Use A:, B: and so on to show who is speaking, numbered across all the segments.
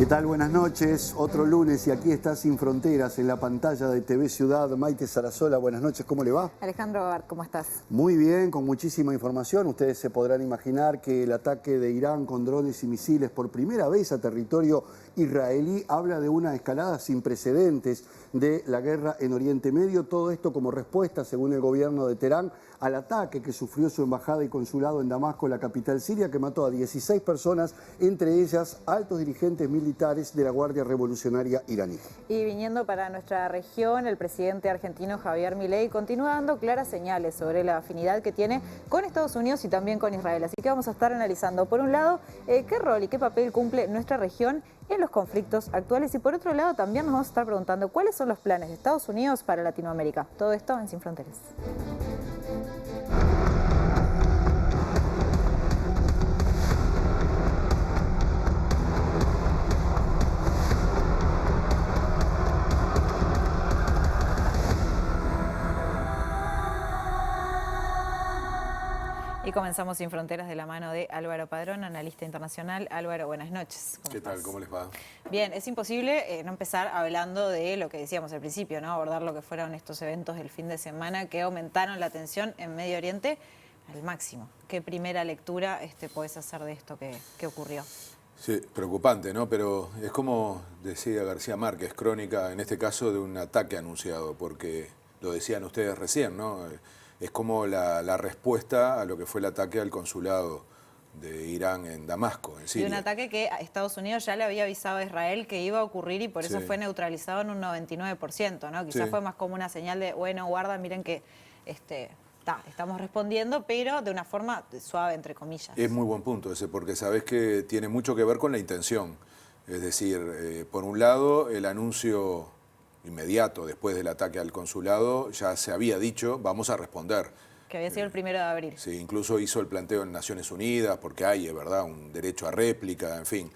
A: ¿Qué tal? Buenas noches. Otro lunes y aquí está Sin Fronteras en la pantalla de TV Ciudad. Maite Sarasola, buenas noches. ¿Cómo le va?
B: Alejandro, ¿cómo estás?
A: Muy bien, con muchísima información. Ustedes se podrán imaginar que el ataque de Irán con drones y misiles por primera vez a territorio israelí habla de una escalada sin precedentes de la guerra en Oriente Medio. Todo esto como respuesta, según el gobierno de Teherán, al ataque que sufrió su embajada y consulado en Damasco, la capital siria, que mató a 16 personas, entre ellas altos dirigentes militares de la Guardia Revolucionaria iraní.
B: Y viniendo para nuestra región, el presidente argentino Javier Milei continúa dando claras señales sobre la afinidad que tiene con Estados Unidos y también con Israel. Así que vamos a estar analizando, por un lado, qué rol y qué papel cumple nuestra región en los conflictos actuales, y por otro lado también nos vamos a estar preguntando cuáles son los planes de Estados Unidos para Latinoamérica. Todo esto en Sin Fronteras. Y comenzamos Sin Fronteras de la mano de Álvaro Padrón, analista internacional. Álvaro, buenas noches.
C: ¿Qué tal? ¿Cómo les va?
B: Bien, es imposible no empezar hablando de lo que decíamos al principio, ¿no? Abordar lo que fueron estos eventos del fin de semana que aumentaron la tensión en Medio Oriente al máximo. ¿Qué primera lectura podés hacer de esto que ocurrió?
C: Sí, preocupante, ¿no? Pero es como decía García Márquez, crónica, en este caso, de un ataque anunciado, porque lo decían ustedes recién, ¿no? Es como la respuesta a lo que fue el ataque al consulado de Irán en Damasco, en Siria.
B: Y un ataque que Estados Unidos ya le había avisado a Israel que iba a ocurrir y por eso fue neutralizado en un 99%, ¿no? Quizás fue más como una señal de, bueno, guarda, miren que estamos respondiendo, pero de una forma suave, entre comillas.
C: Es muy buen punto ese, porque sabés que tiene mucho que ver con la intención. Es decir, por un lado, el anuncio inmediato después del ataque al consulado ya se había dicho, vamos a responder.
B: Que había sido el 1 de abril.
C: Sí, incluso hizo el planteo en Naciones Unidas, porque hay, ¿verdad?, un derecho a réplica, en fin.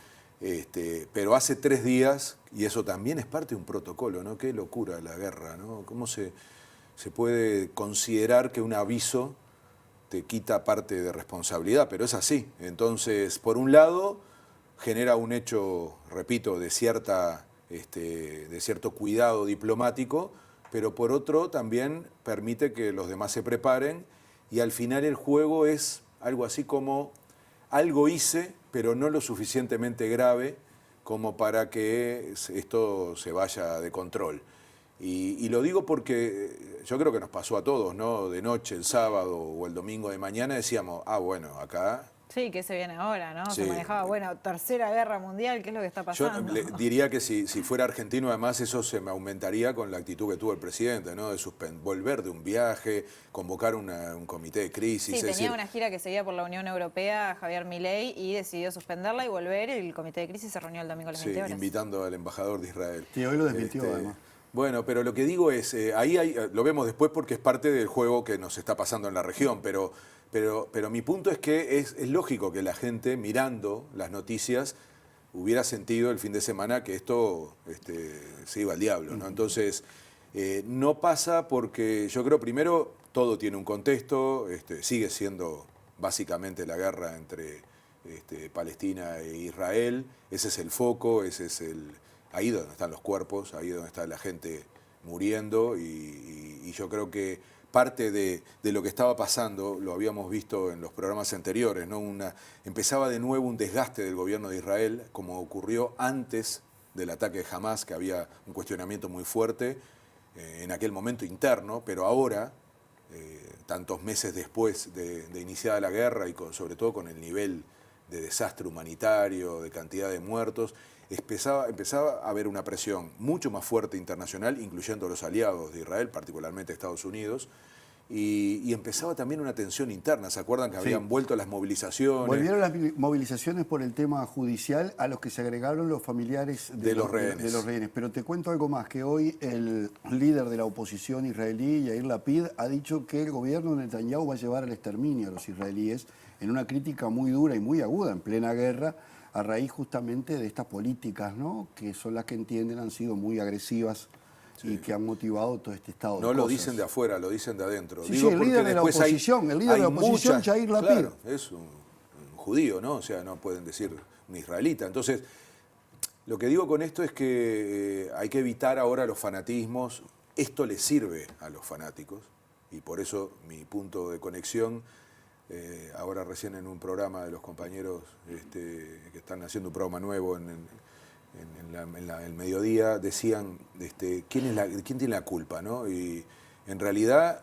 C: Pero hace 3 días, y eso también es parte de un protocolo, ¿no? Qué locura la guerra, ¿no? ¿Cómo se puede considerar que un aviso te quita parte de responsabilidad? Pero es así. Entonces, por un lado, genera un hecho, repito, de cierto cuidado diplomático, pero por otro también permite que los demás se preparen, y al final el juego es algo así como algo hice, pero no lo suficientemente grave como para que esto se vaya de control. Y lo digo porque yo creo que nos pasó a todos, ¿no? De noche, el sábado o el domingo de mañana decíamos, bueno, acá...
B: Sí, ¿qué se viene ahora, no?
C: Sí.
B: Se manejaba, bueno, Tercera Guerra Mundial, ¿qué es lo que está pasando?
C: Yo diría que si fuera argentino, además, eso se me aumentaría con la actitud que tuvo el presidente, ¿no? De volver de un viaje, convocar un comité de crisis.
B: Sí, tenía una gira que seguía por la Unión Europea, Javier Milei, y decidió suspenderla y volver. El comité de crisis se reunió el domingo a las 20 horas.
C: Invitando al embajador de Israel.
A: Sí, hoy lo desmintió, además.
C: Bueno, pero lo que digo es, lo vemos después porque es parte del juego que nos está pasando en la región, pero mi punto es que es lógico que la gente, mirando las noticias, hubiera sentido el fin de semana que esto se iba al diablo, ¿no? Entonces, no pasa porque yo creo, primero, todo tiene un contexto, sigue siendo básicamente la guerra entre Palestina e Israel, ese es el foco, ahí donde están los cuerpos, ahí donde está la gente muriendo, y yo creo que parte de lo que estaba pasando, lo habíamos visto en los programas anteriores, ¿no? Empezaba de nuevo un desgaste del gobierno de Israel, como ocurrió antes del ataque de Hamas, que había un cuestionamiento muy fuerte, en aquel momento interno, pero ahora, tantos meses después de iniciada la guerra y sobre todo con el nivel de desastre humanitario, de cantidad de muertos, empezaba a haber una presión mucho más fuerte internacional, incluyendo los aliados de Israel, particularmente Estados Unidos, y empezaba también una tensión interna. ¿Se acuerdan que habían vuelto las movilizaciones?
A: Volvieron las movilizaciones por el tema judicial, a los que se agregaron los familiares de los rehenes. Pero te cuento algo más, que hoy el líder de la oposición israelí, Yair Lapid, ha dicho que el gobierno de Netanyahu va a llevar al exterminio a los israelíes, en una crítica muy dura y muy aguda en plena guerra, a raíz justamente de estas políticas, ¿no?, que son las que entienden han sido muy agresivas y que han motivado todo este estado de cosas.
C: No lo dicen de afuera, lo dicen de adentro.
A: Sí, el líder de la oposición, Yair Lapid.
C: Claro, es un judío, ¿no? O sea, no pueden decir un israelita. Entonces, Lo que digo con esto es que hay que evitar ahora los fanatismos. Esto le sirve a los fanáticos y por eso mi punto de conexión, ahora recién en un programa de los compañeros que están haciendo un programa nuevo en el mediodía, decían ¿quién tiene la culpa? ¿No? Y en realidad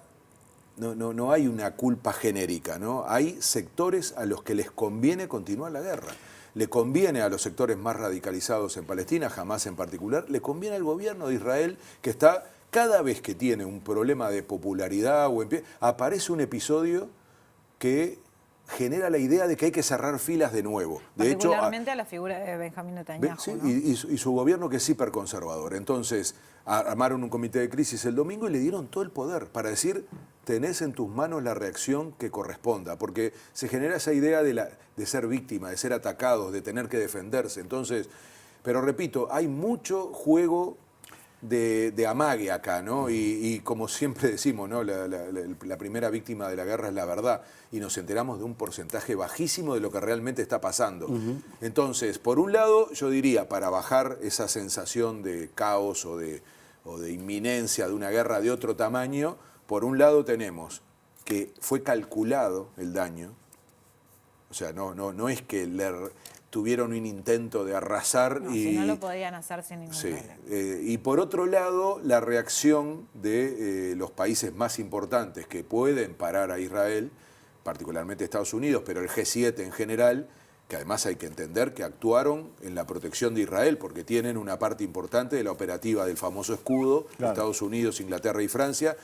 C: no hay una culpa genérica, ¿no? Hay sectores a los que les conviene continuar la guerra. Le conviene a los sectores más radicalizados en Palestina, Hamás en particular, le conviene al gobierno de Israel, que está, cada vez que tiene un problema de popularidad aparece un episodio que genera la idea de que hay que cerrar filas de nuevo. De hecho,
B: particularmente a la figura de Benjamín Netanyahu,
C: sí,
B: ¿no?
C: y su gobierno, que es hiperconservador. Entonces, armaron un comité de crisis el domingo y le dieron todo el poder para decir, tenés en tus manos la reacción que corresponda, porque se genera esa idea de ser víctima, de ser atacados, de tener que defenderse. Entonces, pero repito, hay mucho juego de amague acá, ¿no? Y como siempre decimos, ¿no? La primera víctima de la guerra es la verdad, y nos enteramos de un porcentaje bajísimo de lo que realmente está pasando. Entonces, por un lado, yo diría, para bajar esa sensación de caos o de inminencia de una guerra de otro tamaño, por un lado tenemos que fue calculado el daño, o sea, no es que tuvieron un intento de arrasar.
B: No,
C: y
B: si no lo podían hacer sin ningún problema.
C: Y por otro lado, la reacción de los países más importantes que pueden parar a Israel, particularmente Estados Unidos, pero el G7 en general, que además hay que entender que actuaron en la protección de Israel, porque tienen una parte importante de la operativa del famoso escudo, claro. Estados Unidos, Inglaterra y Francia.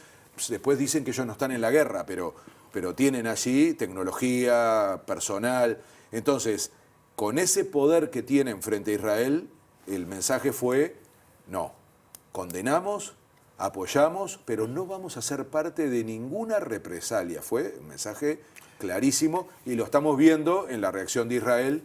C: Después dicen que ellos no están en la guerra, pero tienen allí tecnología, personal. Entonces, con ese poder que tienen frente a Israel, el mensaje fue, no, condenamos, apoyamos, pero no vamos a ser parte de ninguna represalia. Fue un mensaje clarísimo y lo estamos viendo en la reacción de Israel.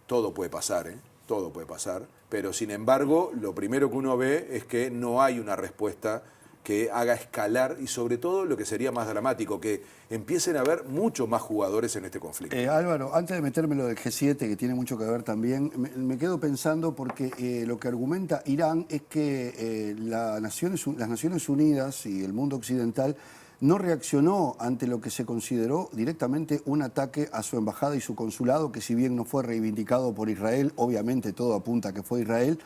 C: Todo puede pasar, todo puede pasar, pero sin embargo, lo primero que uno ve es que no hay una respuesta que haga escalar y sobre todo lo que sería más dramático, que empiecen a haber muchos más jugadores en este conflicto.
A: Álvaro, antes de meterme lo del G7, que tiene mucho que ver también, me quedo pensando porque lo que argumenta Irán es que las Naciones Unidas y el mundo occidental no reaccionó ante lo que se consideró directamente un ataque a su embajada y su consulado, que si bien no fue reivindicado por Israel, obviamente todo apunta a que fue Israel.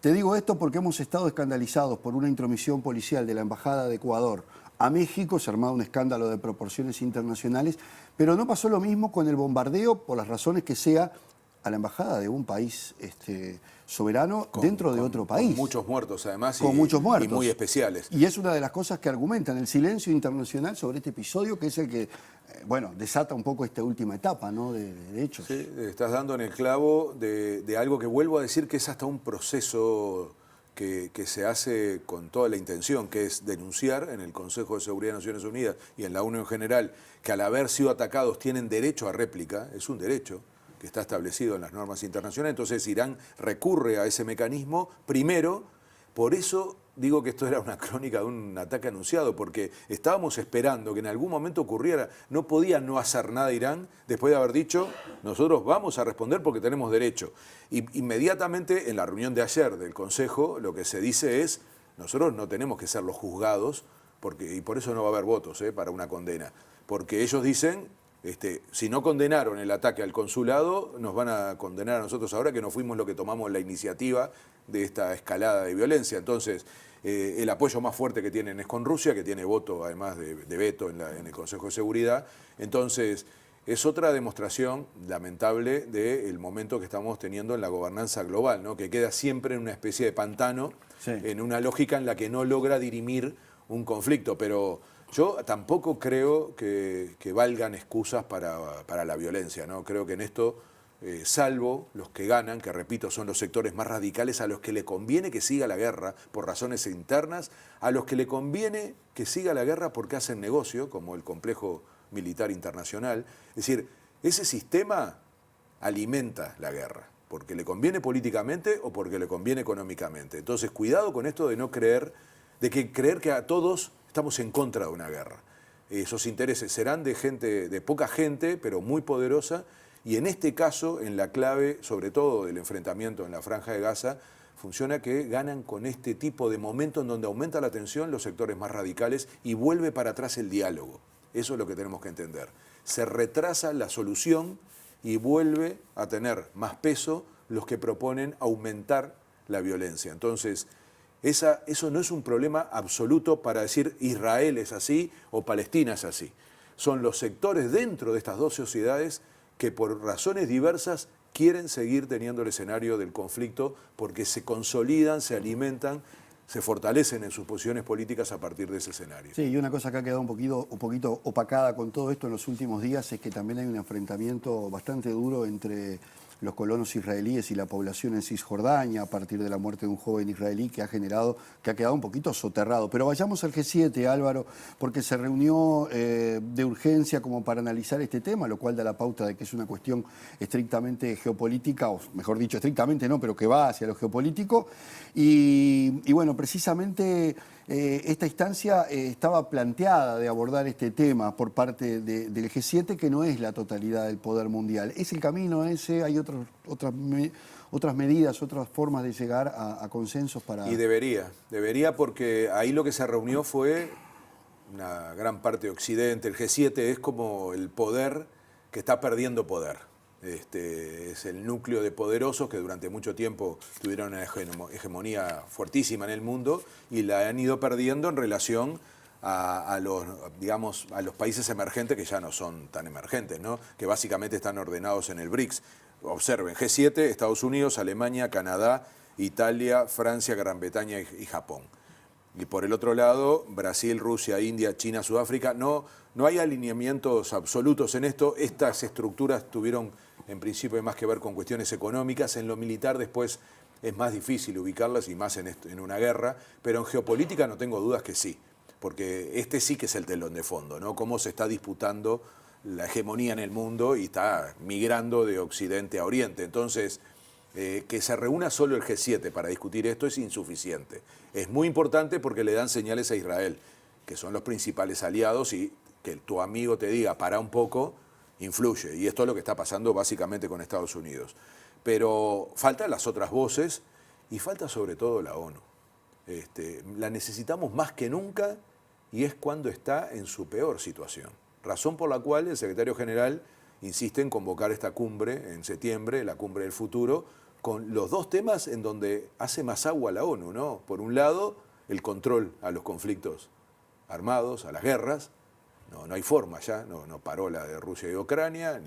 A: Te digo esto porque hemos estado escandalizados por una intromisión policial de la Embajada de Ecuador a México, se ha armado un escándalo de proporciones internacionales, pero no pasó lo mismo con el bombardeo, por las razones que sea, a la embajada de un país soberano dentro de otro país.
C: Con muchos muertos, además,
A: con muchos muertos.
C: Y muy especiales.
A: Y es una de las cosas que argumentan, el silencio internacional sobre este episodio, que es el que, desata un poco esta última etapa, ¿no? de hechos.
C: Sí, estás dando en el clavo de algo que vuelvo a decir que es hasta un proceso que se hace con toda la intención, que es denunciar en el Consejo de Seguridad de Naciones Unidas y en la ONU en general, que al haber sido atacados tienen derecho a réplica, es un derecho que está establecido en las normas internacionales. Entonces Irán recurre a ese mecanismo primero. Por eso digo que esto era una crónica de un ataque anunciado, porque estábamos esperando que en algún momento ocurriera. No podía no hacer nada Irán después de haber dicho, nosotros vamos a responder porque tenemos derecho. Y inmediatamente en la reunión de ayer del Consejo lo que se dice es, nosotros no tenemos que ser los juzgados, y por eso no va a haber votos para una condena. Porque ellos dicen, si no condenaron el ataque al consulado, nos van a condenar a nosotros ahora que no fuimos los que tomamos la iniciativa de esta escalada de violencia. Entonces, el apoyo más fuerte que tienen es con Rusia, que tiene voto además de veto en el Consejo de Seguridad. Entonces, es otra demostración lamentable del momento que estamos teniendo en la gobernanza global, ¿no? Que queda siempre en una especie de pantano, sí, en una lógica en la que no logra dirimir un conflicto. Pero yo tampoco creo que valgan excusas para la violencia, ¿no? Creo que en esto, salvo los que ganan, que repito son los sectores más radicales, a los que le conviene que siga la guerra por razones internas, a los que le conviene que siga la guerra porque hacen negocio, como el complejo militar internacional. Es decir, ese sistema alimenta la guerra, porque le conviene políticamente o porque le conviene económicamente. Entonces, cuidado con esto de no creer que a todos estamos en contra de una guerra. Esos intereses serán de poca gente, pero muy poderosa, Y en este caso, en la clave, sobre todo del enfrentamiento en la Franja de Gaza, funciona que ganan con este tipo de momentos en donde aumenta la tensión los sectores más radicales y vuelve para atrás el diálogo. Eso es lo que tenemos que entender. Se retrasa la solución y vuelve a tener más peso los que proponen aumentar la violencia. Entonces, eso no es un problema absoluto para decir Israel es así o Palestina es así. Son los sectores dentro de estas dos sociedades que por razones diversas quieren seguir teniendo el escenario del conflicto porque se consolidan, se alimentan, se fortalecen en sus posiciones políticas a partir de ese escenario.
A: Sí, y una cosa que ha quedado un poquito opacada con todo esto en los últimos días es que también hay un enfrentamiento bastante duro entre los colonos israelíes y la población en Cisjordania a partir de la muerte de un joven israelí que ha quedado un poquito soterrado. Pero vayamos al G7, Álvaro, porque se reunió de urgencia como para analizar este tema, lo cual da la pauta de que es una cuestión estrictamente geopolítica, o mejor dicho, estrictamente no, pero que va hacia lo geopolítico. Y bueno, precisamente esta instancia estaba planteada de abordar este tema por parte del G7, que no es la totalidad del poder mundial. ¿Es el camino ese? ¿Hay otras medidas, otras formas de llegar a consensos para...?
C: Y debería porque ahí lo que se reunió fue una gran parte de Occidente. El G7 es como el poder que está perdiendo poder. Es el núcleo de poderosos que durante mucho tiempo tuvieron una hegemonía fuertísima en el mundo y la han ido perdiendo en relación a los países emergentes que ya no son tan emergentes, ¿no? Que básicamente están ordenados en el BRICS. Observen, G7, Estados Unidos, Alemania, Canadá, Italia, Francia, Gran Bretaña y Japón. Y por el otro lado, Brasil, Rusia, India, China, Sudáfrica. No hay alineamientos absolutos en esto. Estas estructuras tuvieron, en principio, más que ver con cuestiones económicas. En lo militar después es más difícil ubicarlas y más en una guerra. Pero en geopolítica no tengo dudas que sí. Porque este sí que es el telón de fondo, ¿no? Cómo se está disputando la hegemonía en el mundo y está migrando de Occidente a Oriente. Entonces, que se reúna solo el G7 para discutir esto es insuficiente. Es muy importante porque le dan señales a Israel, que son los principales aliados, y que tu amigo te diga, para un poco, influye. Y esto es lo que está pasando básicamente con Estados Unidos. Pero faltan las otras voces y falta sobre todo la ONU. La necesitamos más que nunca y es cuando está en su peor situación. Razón por la cual el secretario general insiste en convocar esta cumbre en septiembre, la cumbre del futuro, con los dos temas en donde hace más agua la ONU, ¿no? Por un lado, el control a los conflictos armados, a las guerras. No hay forma ya, no paró la de Rusia y Ucrania,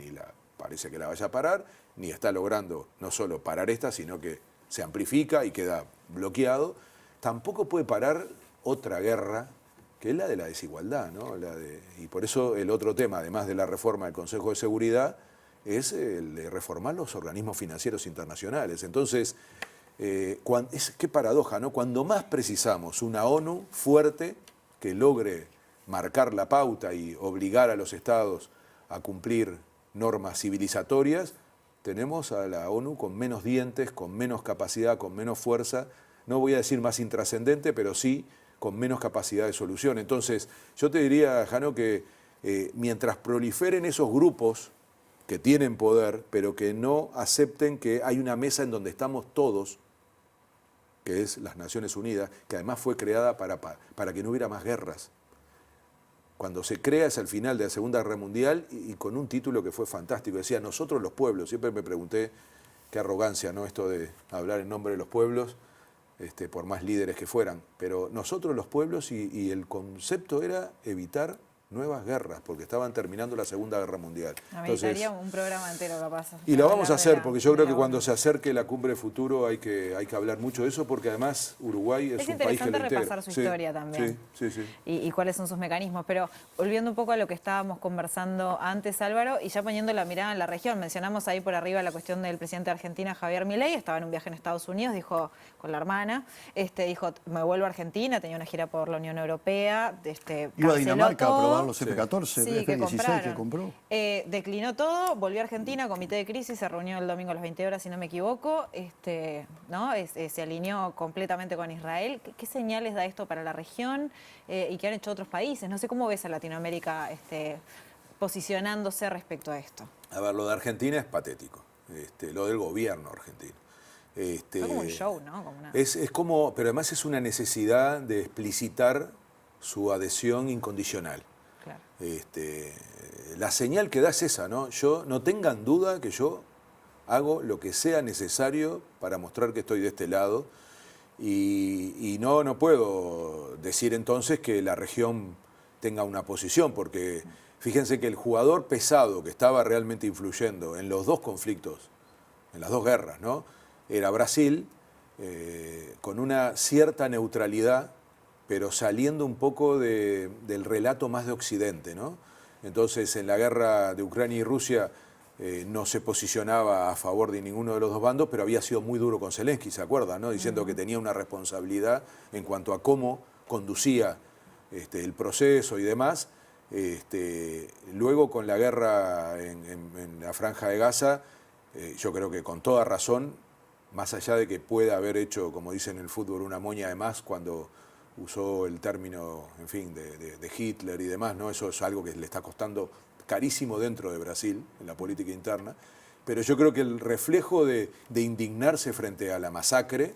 C: parece que la vaya a parar, ni está logrando no solo parar esta, sino que se amplifica y queda bloqueado. Tampoco puede parar otra guerra, que es la de la desigualdad, ¿no? Y por eso el otro tema, además de la reforma del Consejo de Seguridad, es el de reformar los organismos financieros internacionales. Entonces, qué paradoja, ¿no? Cuando más precisamos una ONU fuerte que logre marcar la pauta y obligar a los estados a cumplir normas civilizatorias, tenemos a la ONU con menos dientes, con menos capacidad, con menos fuerza, no voy a decir más intrascendente, pero sí con menos capacidad de solución. Entonces, yo te diría, Jano, que mientras proliferen esos grupos que tienen poder, pero que no acepten que hay una mesa en donde estamos todos, que es las Naciones Unidas, que además fue creada para que no hubiera más guerras. Cuando se crea es al final de la Segunda Guerra Mundial y con un título que fue fantástico. Decía, nosotros los pueblos. Siempre me pregunté, qué arrogancia, ¿no? Esto de hablar en nombre de los pueblos, por más líderes que fueran. Pero nosotros los pueblos y el concepto era evitar nuevas guerras, porque estaban terminando la Segunda Guerra Mundial.
B: Ameritaría un programa entero capaz.
C: Y lo vamos a hacer, porque yo creo que cuando se acerque la cumbre futuro hay que hablar mucho de eso, porque además Uruguay es un país que lo integra.
B: Es interesante repasar su historia también.
C: Sí.
B: Y cuáles son sus mecanismos. Pero volviendo un poco a lo que estábamos conversando antes, Álvaro, y ya poniendo la mirada en la región, mencionamos ahí por arriba la cuestión del presidente de Argentina, Javier Milei, estaba en un viaje en Estados Unidos, dijo con la hermana, dijo, me vuelvo a Argentina, tenía una gira por la Unión Europea,
A: iba a Dinamarca
B: todo.
A: A probar los F-14,
B: Sí,
A: F-16 que compró.
B: Declinó todo, volvió a Argentina, comité de crisis, se reunió el domingo a las 20 horas, si no me equivoco, ¿no? Se alineó completamente con Israel. ¿Qué señales da esto para la región y qué han hecho otros países? No sé cómo ves a Latinoamérica posicionándose respecto a esto?
C: A ver, lo de Argentina es patético, lo del gobierno argentino.
B: Fue como un show, ¿no?
C: Es como, pero además es una necesidad de explicitar su adhesión incondicional.
B: Claro.
C: La señal que da es esa, ¿no? No tengan duda que yo hago lo que sea necesario para mostrar que estoy de este lado y no puedo decir entonces que la región tenga una posición, porque fíjense que el jugador pesado que estaba realmente influyendo en los dos conflictos, en las dos guerras, ¿no? Era Brasil, con una cierta neutralidad, pero saliendo un poco del relato más de Occidente, ¿no? Entonces, en la guerra de Ucrania y Rusia no se posicionaba a favor de ninguno de los dos bandos, pero había sido muy duro con Zelensky, ¿se acuerdan, no? Diciendo que tenía una responsabilidad en cuanto a cómo conducía el proceso y demás. Luego, con la guerra en la Franja de Gaza, yo creo que con toda razón, más allá de que pueda haber hecho, como dicen en el fútbol, una moña de más cuando usó el término, en fin, de Hitler y demás, ¿no? Eso es algo que le está costando carísimo dentro de Brasil, en la política interna. Pero yo creo que el reflejo de indignarse frente a la masacre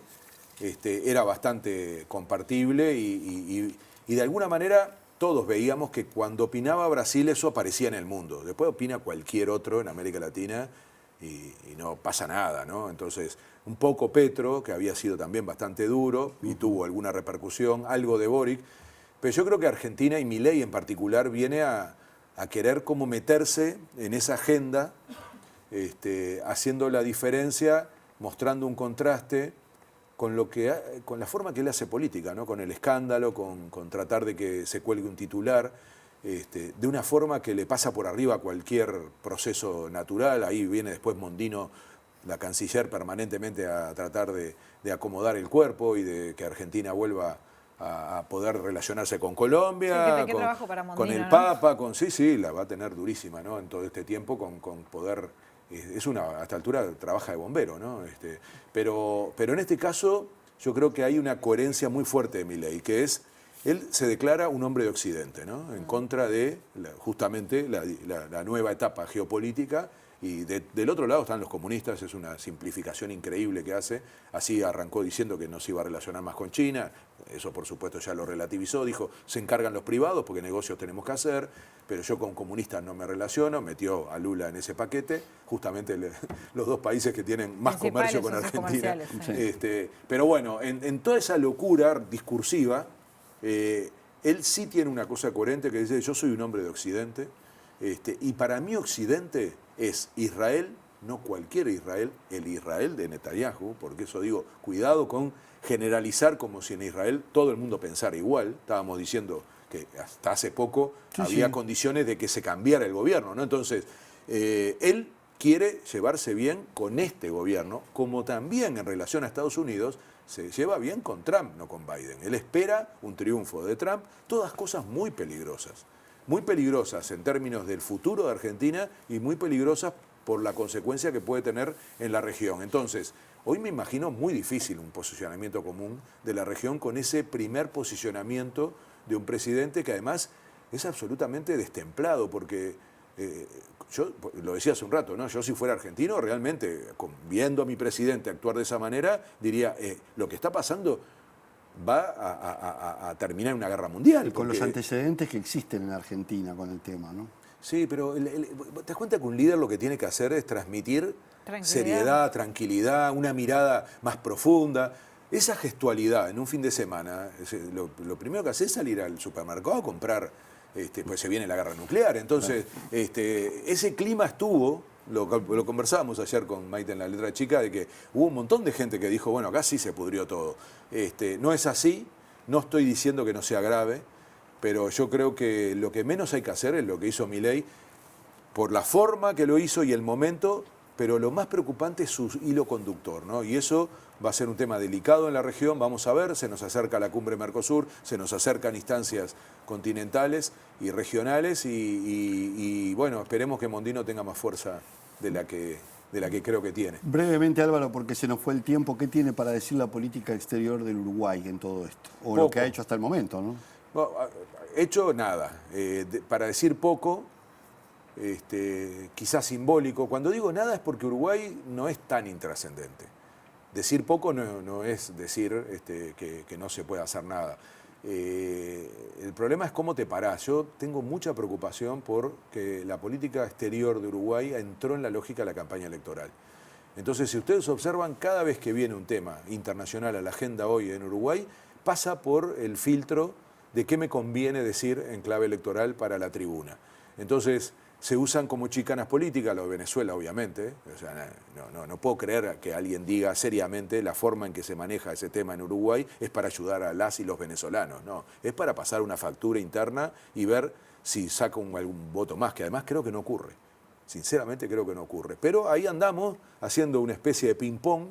C: era bastante compartible y de alguna manera todos veíamos que cuando opinaba Brasil eso aparecía en el mundo. Después opina cualquier otro en América Latina y no pasa nada, ¿no? Entonces, un poco Petro, que había sido también bastante duro y tuvo alguna repercusión, algo de Boric, pero yo creo que Argentina y Milei en particular viene a querer como meterse en esa agenda, haciendo la diferencia, mostrando un contraste con la forma que él hace política, ¿no? Con el escándalo, con tratar de que se cuelgue un titular, de una forma que le pasa por arriba a cualquier proceso natural. Ahí viene después Mondino, la canciller, permanentemente a tratar de acomodar el cuerpo y de que Argentina vuelva a poder relacionarse con Colombia,
B: sí, Mondino,
C: con el
B: ¿no?
C: Papa, sí, la va a tener durísima, ¿no? En todo este tiempo con poder, a esta altura trabaja de bombero, ¿no? Pero en este caso yo creo que hay una coherencia muy fuerte de Milei, que es, él se declara un hombre de Occidente, ¿no? En contra de justamente la nueva etapa geopolítica. Y del otro lado están los comunistas, es una simplificación increíble que hace. Así arrancó diciendo que no se iba a relacionar más con China, eso por supuesto ya lo relativizó, dijo, se encargan los privados porque negocios tenemos que hacer, pero yo con comunistas no me relaciono, metió a Lula en ese paquete, justamente los dos países que tienen más comercio con Argentina.
B: Sí.
C: Pero bueno, en toda esa locura discursiva, él sí tiene una cosa coherente que dice, yo soy un hombre de Occidente, y para mí Occidente es Israel, no cualquier Israel, el Israel de Netanyahu, porque eso digo, cuidado con generalizar como si en Israel todo el mundo pensara igual. Estábamos diciendo que hasta hace poco había condiciones de que se cambiara el gobierno, ¿no? Entonces, él quiere llevarse bien con este gobierno, como también en relación a Estados Unidos se lleva bien con Trump, no con Biden. Él espera un triunfo de Trump, todas cosas muy peligrosas en términos del futuro de Argentina y muy peligrosas por la consecuencia que puede tener en la región. Entonces, hoy me imagino muy difícil un posicionamiento común de la región con ese primer posicionamiento de un presidente que además es absolutamente destemplado, porque yo lo decía hace un rato, ¿no? Yo si fuera argentino, realmente, viendo a mi presidente actuar de esa manera, diría, lo que está pasando va a terminar una guerra mundial.
A: Y con los antecedentes que existen en Argentina con el tema, ¿no?
C: Sí, pero te das cuenta que un líder lo que tiene que hacer es transmitir seriedad, tranquilidad, una mirada más profunda. Esa gestualidad en un fin de semana, lo primero que hace es salir al supermercado a comprar, pues se viene la guerra nuclear. Entonces, ese clima estuvo. Lo conversábamos ayer con Maite en la letra chica, de que hubo un montón de gente que dijo, bueno, acá sí se pudrió todo. No es así, no estoy diciendo que no sea grave, pero yo creo que lo que menos hay que hacer es lo que hizo Milei, por la forma que lo hizo y el momento, pero lo más preocupante es su hilo conductor, ¿no? Y eso va a ser un tema delicado en la región, vamos a ver, se nos acerca la cumbre Mercosur, se nos acercan instancias continentales y regionales y bueno, esperemos que Mondino tenga más fuerza de la que creo que tiene.
A: Brevemente, Álvaro, porque se nos fue el tiempo, ¿qué tiene para decir la política exterior del Uruguay en todo esto? O
C: Poco.
A: Lo que ha hecho hasta el momento, ¿no?
C: Bueno, hecho nada. Para decir poco, quizás simbólico. Cuando digo nada es porque Uruguay no es tan intrascendente. Decir poco no es decir que no se puede hacer nada. El problema es cómo te parás. Yo tengo mucha preocupación porque la política exterior de Uruguay entró en la lógica de la campaña electoral. Entonces, si ustedes observan, cada vez que viene un tema internacional a la agenda hoy en Uruguay, pasa por el filtro de qué me conviene decir en clave electoral para la tribuna. Entonces, se usan como chicanas políticas, lo de Venezuela obviamente, o sea, no puedo creer que alguien diga seriamente la forma en que se maneja ese tema en Uruguay es para ayudar a las y los venezolanos, no, es para pasar una factura interna y ver si saca algún voto más, que además creo que no ocurre, sinceramente creo que no ocurre, pero ahí andamos haciendo una especie de ping-pong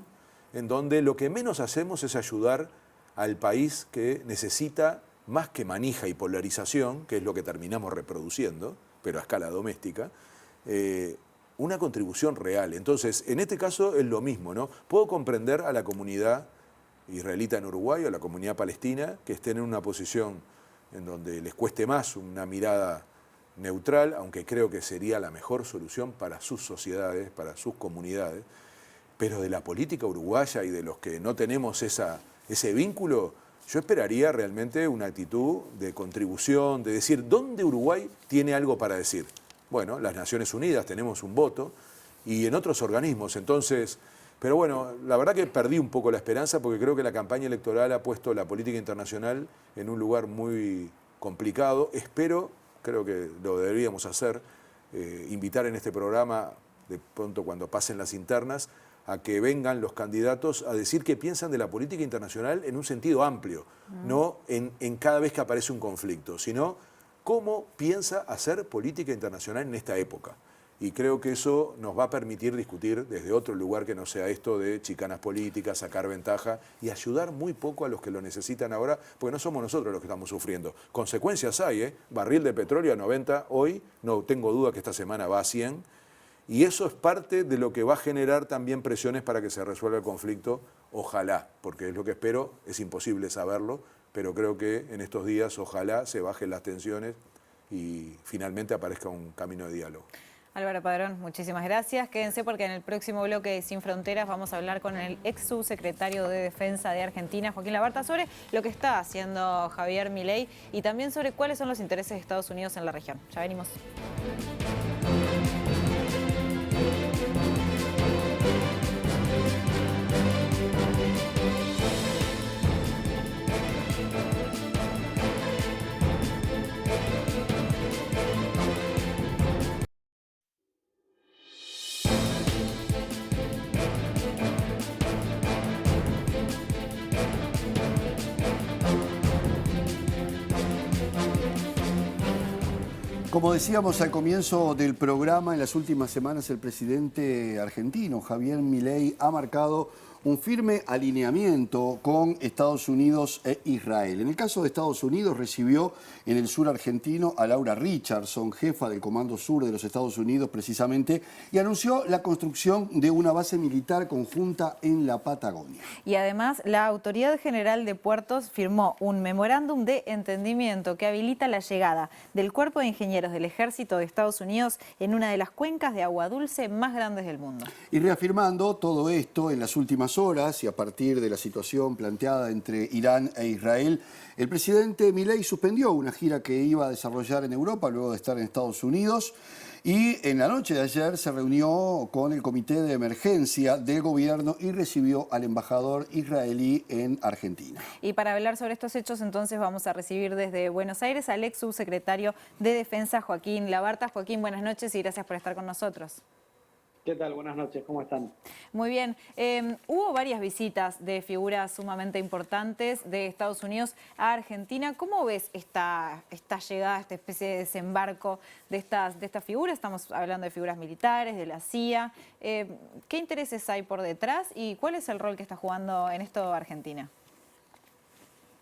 C: en donde lo que menos hacemos es ayudar al país que necesita más que manija y polarización, que es lo que terminamos reproduciendo, pero a escala doméstica, una contribución real. Entonces, en este caso es lo mismo, ¿no? Puedo comprender a la comunidad israelita en Uruguay o a la comunidad palestina que estén en una posición en donde les cueste más una mirada neutral, aunque creo que sería la mejor solución para sus sociedades, para sus comunidades, pero de la política uruguaya y de los que no tenemos ese vínculo, yo esperaría realmente una actitud de contribución, de decir, ¿dónde Uruguay tiene algo para decir? Bueno, las Naciones Unidas tenemos un voto y en otros organismos, entonces, pero bueno, la verdad que perdí un poco la esperanza porque creo que la campaña electoral ha puesto la política internacional en un lugar muy complicado. Espero, creo que lo deberíamos hacer, invitar en este programa, de pronto cuando pasen las internas, a que vengan los candidatos a decir qué piensan de la política internacional en un sentido amplio, no en cada vez que aparece un conflicto, sino cómo piensa hacer política internacional en esta época. Y creo que eso nos va a permitir discutir desde otro lugar que no sea esto de chicanas políticas, sacar ventaja y ayudar muy poco a los que lo necesitan ahora, porque no somos nosotros los que estamos sufriendo. Consecuencias hay, ¿eh? Barril de petróleo a 90 hoy, no tengo duda que esta semana va a 100, y eso es parte de lo que va a generar también presiones para que se resuelva el conflicto, ojalá, porque es lo que espero, es imposible saberlo, pero creo que en estos días ojalá se bajen las tensiones y finalmente aparezca un camino de diálogo.
B: Álvaro Padrón, muchísimas gracias. Quédense porque en el próximo bloque de Sin Fronteras vamos a hablar con el ex subsecretario de Defensa de Argentina, Joaquín Labarta, sobre lo que está haciendo Javier Milei y también sobre cuáles son los intereses de Estados Unidos en la región. Ya venimos.
A: Como decíamos al comienzo del programa, en las últimas semanas el presidente argentino, Javier Milei, ha marcado un firme alineamiento con Estados Unidos e Israel. En el caso de Estados Unidos, recibió en el sur argentino a Laura Richardson, jefa del Comando Sur de los Estados Unidos precisamente, y anunció la construcción de una base militar conjunta en la Patagonia.
B: Y además, la Autoridad General de Puertos firmó un memorándum de entendimiento que habilita la llegada del Cuerpo de Ingenieros del Ejército de Estados Unidos en una de las cuencas de agua dulce más grandes del mundo.
A: Y reafirmando todo esto en las últimas horas y a partir de la situación planteada entre Irán e Israel, el presidente Milei suspendió una gira que iba a desarrollar en Europa luego de estar en Estados Unidos y en la noche de ayer se reunió con el comité de emergencia del gobierno y recibió al embajador israelí en Argentina.
B: Y para hablar sobre estos hechos, entonces vamos a recibir desde Buenos Aires al ex subsecretario de Defensa, Joaquín Labarta. Joaquín, buenas noches y gracias por estar con nosotros.
D: ¿Qué tal? Buenas noches, ¿cómo están?
B: Muy bien. Hubo varias visitas de figuras sumamente importantes de Estados Unidos a Argentina. ¿Cómo ves esta llegada, esta especie de desembarco de estas figuras? Estamos hablando de figuras militares, de la CIA. ¿Qué intereses hay por detrás y cuál es el rol que está jugando en esto Argentina?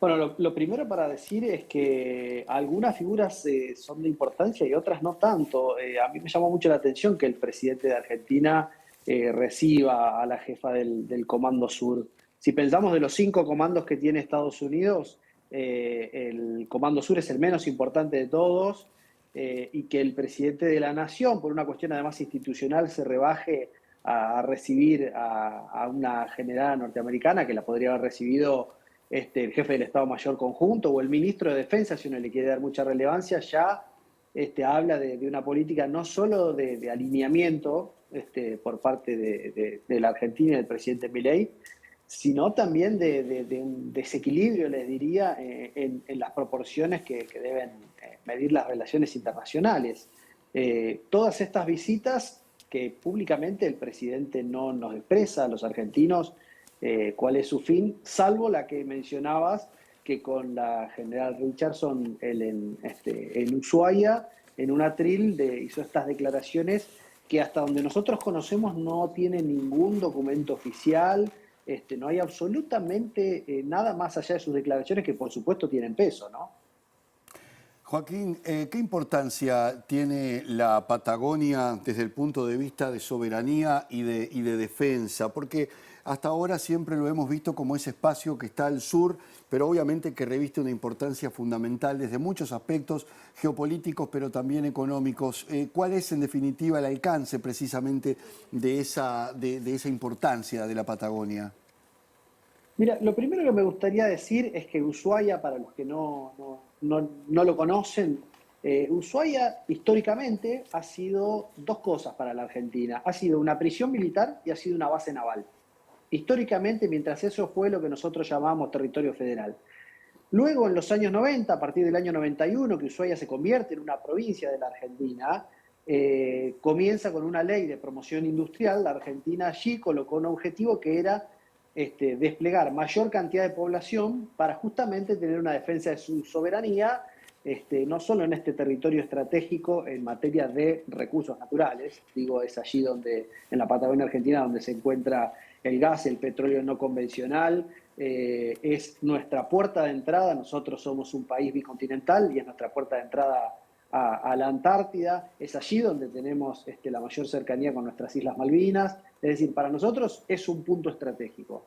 D: Bueno, lo primero para decir es que algunas figuras son de importancia y otras no tanto. A mí me llamó mucho la atención que el presidente de Argentina reciba a la jefa del Comando Sur. Si pensamos de los 5 comandos que tiene Estados Unidos, el Comando Sur es el menos importante de todos y que el presidente de la Nación, por una cuestión además institucional, se rebaje a recibir a una general norteamericana que la podría haber recibido el jefe del Estado Mayor Conjunto o el ministro de Defensa, si uno le quiere dar mucha relevancia, ya habla de una política no solo de alineamiento por parte de la Argentina y del presidente Milei, sino también de un desequilibrio, les diría, en las proporciones que deben medir las relaciones internacionales. Todas estas visitas que públicamente el presidente no nos expresa a los argentinos cuál es su fin, salvo la que mencionabas, que con la general Richardson él en Ushuaia, en un atril, hizo estas declaraciones que hasta donde nosotros conocemos no tiene ningún documento oficial, no hay absolutamente nada más allá de sus declaraciones que por supuesto tienen peso, ¿no?
A: Joaquín, ¿qué importancia tiene la Patagonia desde el punto de vista de soberanía y de defensa? Porque hasta ahora siempre lo hemos visto como ese espacio que está al sur, pero obviamente que reviste una importancia fundamental desde muchos aspectos geopolíticos, pero también económicos. ¿Cuál es en definitiva el alcance precisamente de esa importancia de la Patagonia?
D: Mira, lo primero que me gustaría decir es que Ushuaia, para los que no lo conocen, Ushuaia históricamente ha sido dos cosas para la Argentina. Ha sido una prisión militar y ha sido una base naval. Históricamente, mientras eso fue lo que nosotros llamamos territorio federal. Luego, en los años 90, a partir del año 91, que Ushuaia se convierte en una provincia de la Argentina, comienza con una ley de promoción industrial. La Argentina allí colocó un objetivo que era desplegar mayor cantidad de población para justamente tener una defensa de su soberanía, no solo en este territorio estratégico en materia de recursos naturales, digo, es allí donde, en la Patagonia Argentina, donde se encuentra el gas, el petróleo no convencional, es nuestra puerta de entrada. Nosotros somos un país bicontinental y es nuestra puerta de entrada a la Antártida, es allí donde tenemos la mayor cercanía con nuestras Islas Malvinas, es decir, para nosotros es un punto estratégico.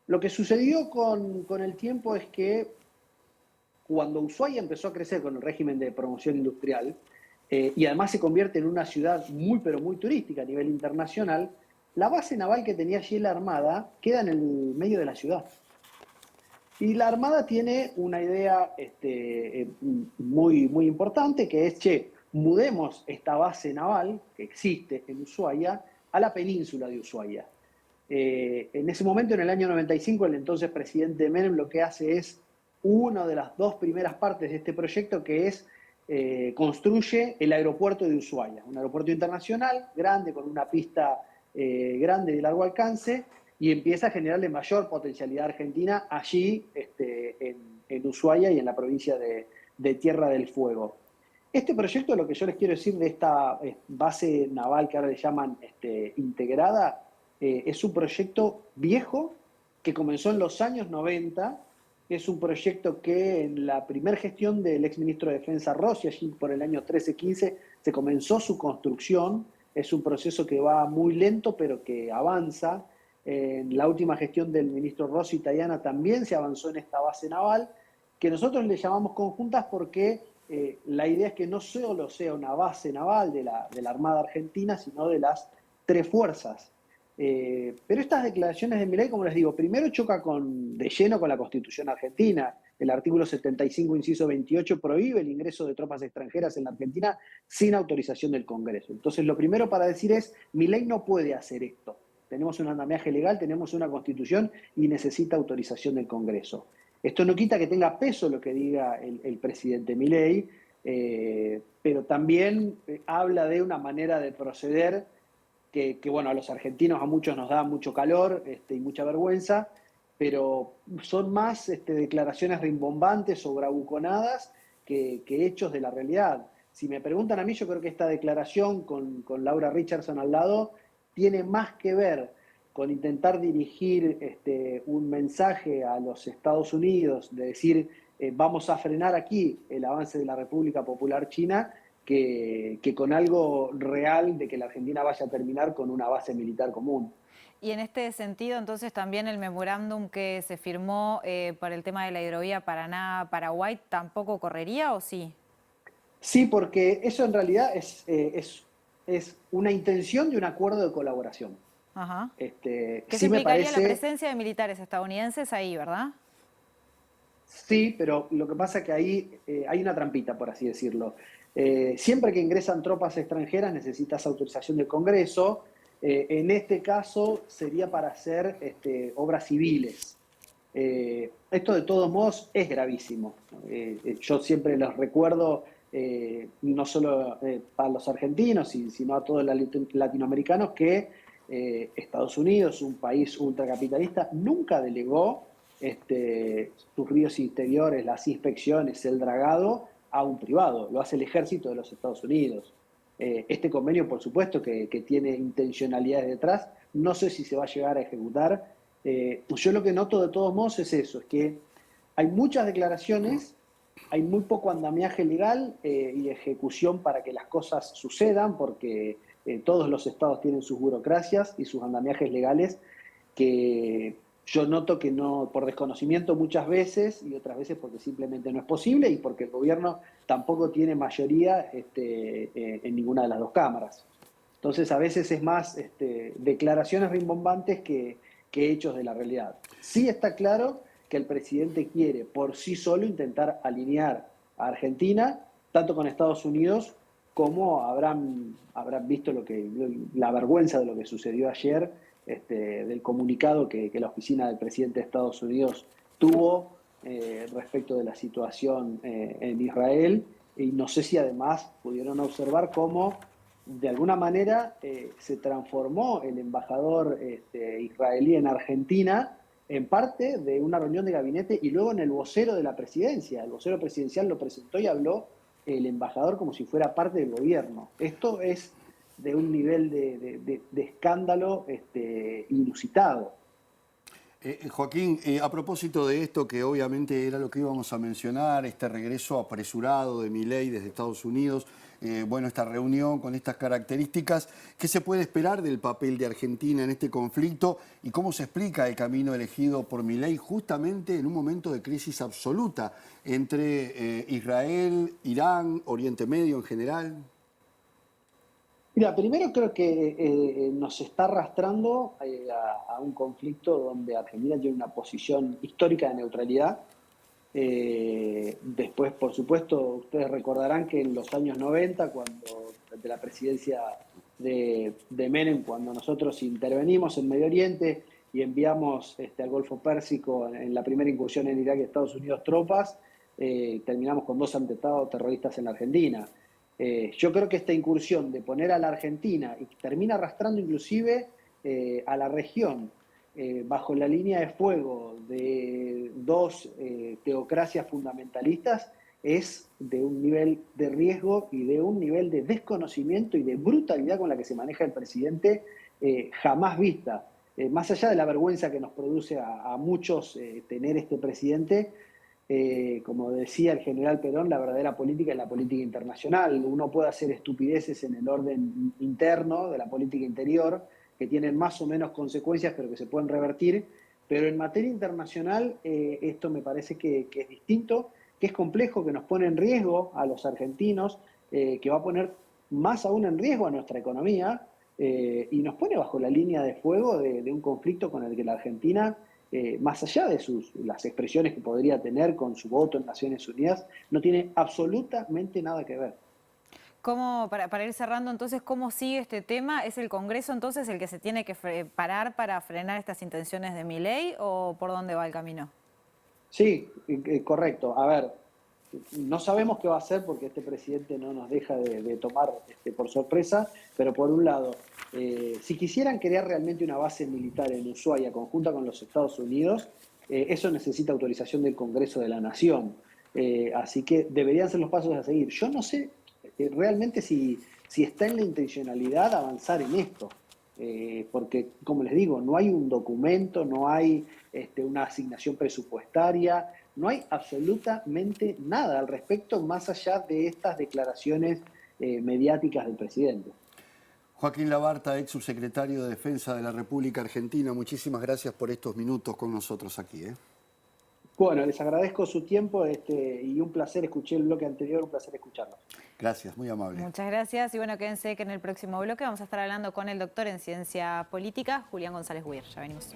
D: Lo que sucedió con el tiempo es que cuando Ushuaia empezó a crecer con el régimen de promoción industrial, y además se convierte en una ciudad muy pero muy turística a nivel internacional, la base naval que tenía allí la Armada queda en el medio de la ciudad. Y la Armada tiene una idea muy importante, que es, mudemos esta base naval que existe en Ushuaia a la península de Ushuaia. En ese momento, en el año 95, el entonces presidente Menem lo que hace es una de las dos primeras partes de este proyecto, que es construye el aeropuerto de Ushuaia, un aeropuerto internacional grande, con una pista grande de largo alcance, y empieza a generarle mayor potencialidad argentina allí en Ushuaia y en la provincia de Tierra del Fuego. Este proyecto, lo que yo les quiero decir de esta base naval que ahora le llaman integrada, es un proyecto viejo que comenzó en los años 90, es un proyecto que en la primera gestión del exministro de Defensa Rossi, allí por el año 13-15, se comenzó su construcción. Es un proceso que va muy lento, pero que avanza. En la última gestión del ministro Rossi Tayana también se avanzó en esta base naval, que nosotros le llamamos conjuntas porque la idea es que no solo sea una base naval de la Armada Argentina, sino de las tres fuerzas. Pero estas declaraciones de Milei, como les digo, primero choca de lleno con la Constitución argentina. El artículo 75, inciso 28, prohíbe el ingreso de tropas extranjeras en la Argentina sin autorización del Congreso. Entonces, lo primero para decir es, Milei no puede hacer esto. Tenemos un andamiaje legal, tenemos una Constitución y necesita autorización del Congreso. Esto no quita que tenga peso lo que diga el presidente Milei, pero también habla de una manera de proceder que, bueno, a los argentinos a muchos nos da mucho calor y mucha vergüenza, pero son más declaraciones rimbombantes o bravuconadas que hechos de la realidad. Si me preguntan a mí, yo creo que esta declaración con Laura Richardson al lado tiene más que ver con intentar dirigir un mensaje a los Estados Unidos, de decir, vamos a frenar aquí el avance de la República Popular China, que con algo real de que la Argentina vaya a terminar con una base militar común.
B: Y en este sentido, entonces, también el memorándum que se firmó para el tema de la hidrovía Paraná-Paraguay, ¿tampoco correría o sí?
D: Sí, porque eso en realidad es una intención de un acuerdo de colaboración.
B: Ajá. Que se
D: Sí me
B: implicaría la
D: parece,
B: presencia de militares estadounidenses ahí, ¿verdad?
D: sí, pero lo que pasa es que ahí hay una trampita, por así decirlo. Siempre que ingresan tropas extranjeras necesitas autorización del Congreso. En este caso sería para hacer obras civiles. Esto de todos modos es gravísimo. Yo siempre los recuerdo, no solo para los argentinos, sino a todos los latinoamericanos, que Estados Unidos, un país ultracapitalista, nunca delegó sus ríos interiores, las inspecciones, el dragado a un privado. Lo hace el ejército de los Estados Unidos. Este convenio, por supuesto, que tiene intencionalidades detrás. No sé si se va a llegar a ejecutar. Yo lo que noto de todos modos es eso, es que hay muchas declaraciones, hay muy poco andamiaje legal y ejecución para que las cosas sucedan, porque todos los estados tienen sus burocracias y sus andamiajes legales que yo noto que no, por desconocimiento muchas veces y otras veces porque simplemente no es posible y porque el gobierno tampoco tiene mayoría en ninguna de las dos cámaras. Entonces a veces es más declaraciones rimbombantes que hechos de la realidad. Sí está claro que el presidente quiere por sí solo intentar alinear a Argentina, tanto con Estados Unidos como habrán visto la vergüenza de lo que sucedió ayer, del comunicado que la oficina del presidente de Estados Unidos tuvo respecto de la situación en Israel. Y no sé si además pudieron observar cómo de alguna manera se transformó el embajador israelí en Argentina en parte de una reunión de gabinete y luego en el vocero de la presidencia. El vocero presidencial lo presentó y habló el embajador como si fuera parte del gobierno. Esto es de un nivel de escándalo inusitado.
A: Joaquín, a propósito de esto, que obviamente era lo que íbamos a mencionar, este regreso apresurado de Milei desde Estados Unidos, bueno, esta reunión con estas características, ¿qué se puede esperar del papel de Argentina en este conflicto y cómo se explica el camino elegido por Milei justamente en un momento de crisis absoluta entre Israel, Irán, Oriente Medio en general?
D: Mira, primero creo que nos está arrastrando a un conflicto donde Argentina tiene una posición histórica de neutralidad. Después, por supuesto, ustedes recordarán que en los años 90, cuando de la presidencia de Menem, cuando nosotros intervenimos en Medio Oriente y enviamos al Golfo Pérsico en la primera incursión en Irak y Estados Unidos tropas, terminamos con 2 atentados terroristas en la Argentina. Yo creo que esta incursión de poner a la Argentina y que termina arrastrando inclusive a la región bajo la línea de fuego de 2 teocracias fundamentalistas es de un nivel de riesgo y de un nivel de desconocimiento y de brutalidad con la que se maneja el presidente jamás vista. Más allá de la vergüenza que nos produce a muchos tener este presidente, como decía el general Perón, la verdadera política es la política internacional. Uno puede hacer estupideces en el orden interno de la política interior, que tienen más o menos consecuencias, pero que se pueden revertir. Pero en materia internacional, esto me parece que es distinto, que es complejo, que nos pone en riesgo a los argentinos, que va a poner más aún en riesgo a nuestra economía, y nos pone bajo la línea de fuego de un conflicto con el que la Argentina, más allá de las expresiones que podría tener con su voto en Naciones Unidas, no tiene absolutamente nada que ver.
B: ¿Cómo, para ir cerrando entonces, cómo sigue este tema? ¿Es el Congreso entonces el que se tiene que parar para frenar estas intenciones de Milei o por dónde va el camino?
D: Sí, correcto. A ver, no sabemos qué va a hacer porque este presidente no nos deja de tomar por sorpresa, pero por un lado, si quisieran crear realmente una base militar en Ushuaia conjunta con los Estados Unidos, eso necesita autorización del Congreso de la Nación. Así que deberían ser los pasos a seguir. Yo no sé realmente si está en la intencionalidad avanzar en esto. Porque, como les digo, no hay un documento, no hay una asignación presupuestaria, no hay absolutamente nada al respecto más allá de estas declaraciones mediáticas del presidente.
A: Joaquín Labarta, ex subsecretario de Defensa de la República Argentina, muchísimas gracias por estos minutos con nosotros aquí.
D: Bueno, les agradezco su tiempo y un placer, escuché el bloque anterior, un placer escucharlo.
A: Gracias, muy amable.
B: Muchas gracias y bueno, quédense que en el próximo bloque vamos a estar hablando con el doctor en ciencia política, Julián González Weir. Ya venimos.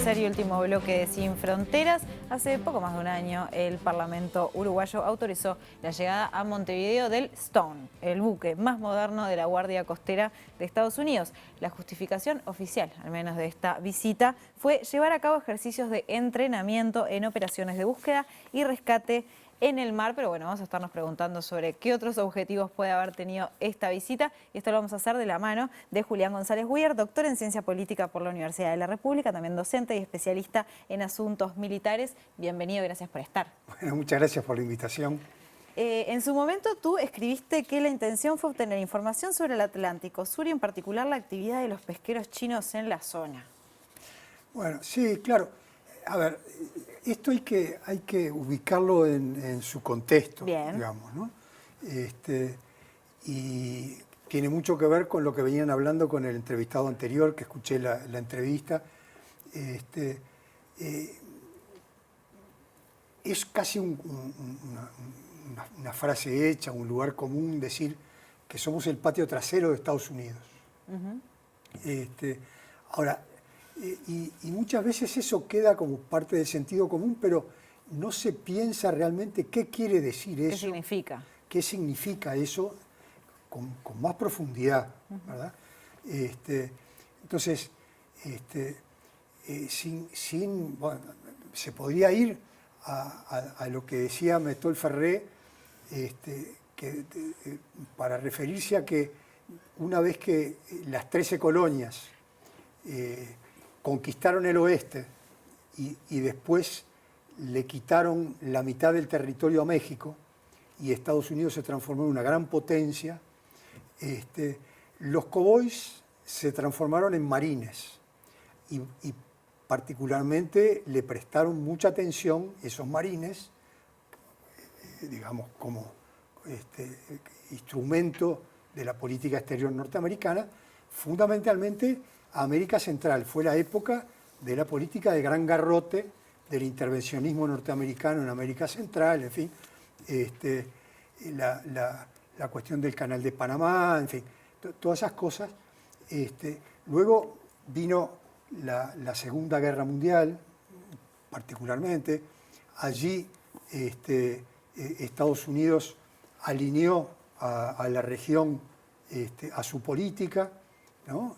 B: Tercer y último bloque de Sin Fronteras. Hace poco más de un año el Parlamento uruguayo autorizó la llegada a Montevideo del Stone, el buque más moderno de la Guardia Costera de Estados Unidos. La justificación oficial, al menos de esta visita, fue llevar a cabo ejercicios de entrenamiento en operaciones de búsqueda y rescate en el mar, pero bueno, vamos a estarnos preguntando sobre qué otros objetivos puede haber tenido esta visita y esto lo vamos a hacer de la mano de Julián González Weir, doctor en Ciencia Política por la Universidad de la República, también docente y especialista en asuntos militares. Bienvenido, gracias por estar.
E: Bueno, muchas gracias por la invitación.
B: En su momento tú escribiste que la intención fue obtener información sobre el Atlántico Sur y en particular la actividad de los pesqueros chinos en la zona.
E: Bueno, sí, claro. A ver, esto hay que ubicarlo en su contexto,
B: Bien.
E: digamos, ¿no? Y tiene mucho que ver con lo que venían hablando con el entrevistado anterior, que escuché la entrevista. Es casi una frase hecha, un lugar común decir que somos el patio trasero de Estados Unidos. Ahora, y muchas veces eso queda como parte del sentido común, pero no se piensa realmente qué quiere decir eso.
B: ¿Qué significa?
E: ¿Qué significa eso con más profundidad, ¿verdad? Entonces, bueno, se podría ir a lo que decía Metol Ferré, para referirse a que una vez que las 13 colonias conquistaron el oeste y después le quitaron la mitad del territorio a México y Estados Unidos se transformó en una gran potencia, los cowboys se transformaron en marines y particularmente le prestaron mucha atención esos marines, digamos, como instrumento de la política exterior norteamericana, fundamentalmente a América Central. Fue la época de la política de gran garrote, del intervencionismo norteamericano en América Central, en fin, la cuestión del Canal de Panamá, en fin, todas esas cosas. Luego vino la Segunda Guerra Mundial, particularmente. Allí Estados Unidos alineó a la región a su política, ¿no?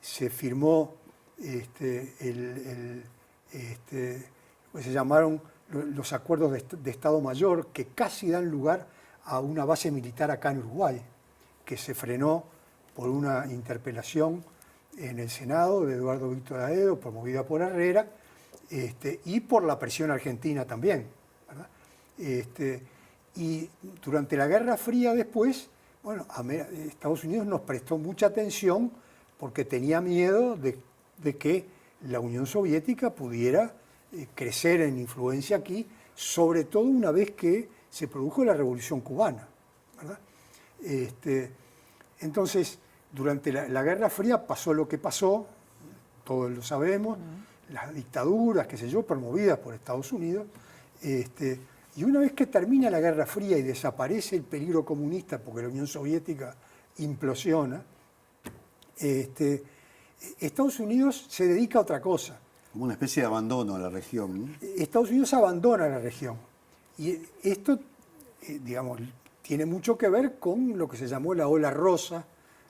E: Se firmó pues se llamaron los acuerdos de Estado Mayor, que casi dan lugar a una base militar acá en Uruguay, que se frenó por una interpelación en el Senado de Eduardo Víctor Aedo, promovida por Herrera, y por la presión argentina también, ¿verdad? Y durante la Guerra Fría después, bueno, Estados Unidos nos prestó mucha atención porque tenía miedo de que la Unión Soviética pudiera crecer en influencia aquí, sobre todo una vez que se produjo la Revolución Cubana, ¿verdad? Entonces, durante la Guerra Fría pasó lo que pasó, todos lo sabemos, las dictaduras, qué sé yo, promovidas por Estados Unidos, y una vez que termina la Guerra Fría y desaparece el peligro comunista porque la Unión Soviética implosiona, Estados Unidos se dedica a otra cosa.
A: Como una especie de abandono a la región, ¿no?
E: Estados Unidos abandona la región. Y esto, digamos, tiene mucho que ver con lo que se llamó la ola rosa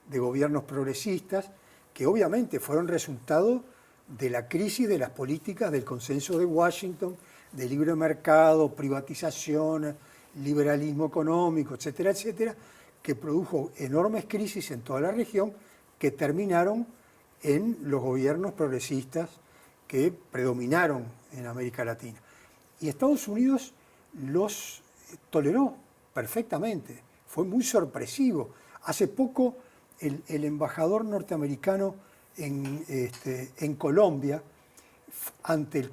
E: de gobiernos progresistas, que obviamente fueron resultado de la crisis de las políticas del consenso de Washington, de libre mercado, privatización, liberalismo económico, etcétera, etcétera, que produjo enormes crisis en toda la región que terminaron en los gobiernos progresistas que predominaron en América Latina. Y Estados Unidos los toleró perfectamente. fue muy sorpresivo. Hace poco el embajador norteamericano en Colombia, ante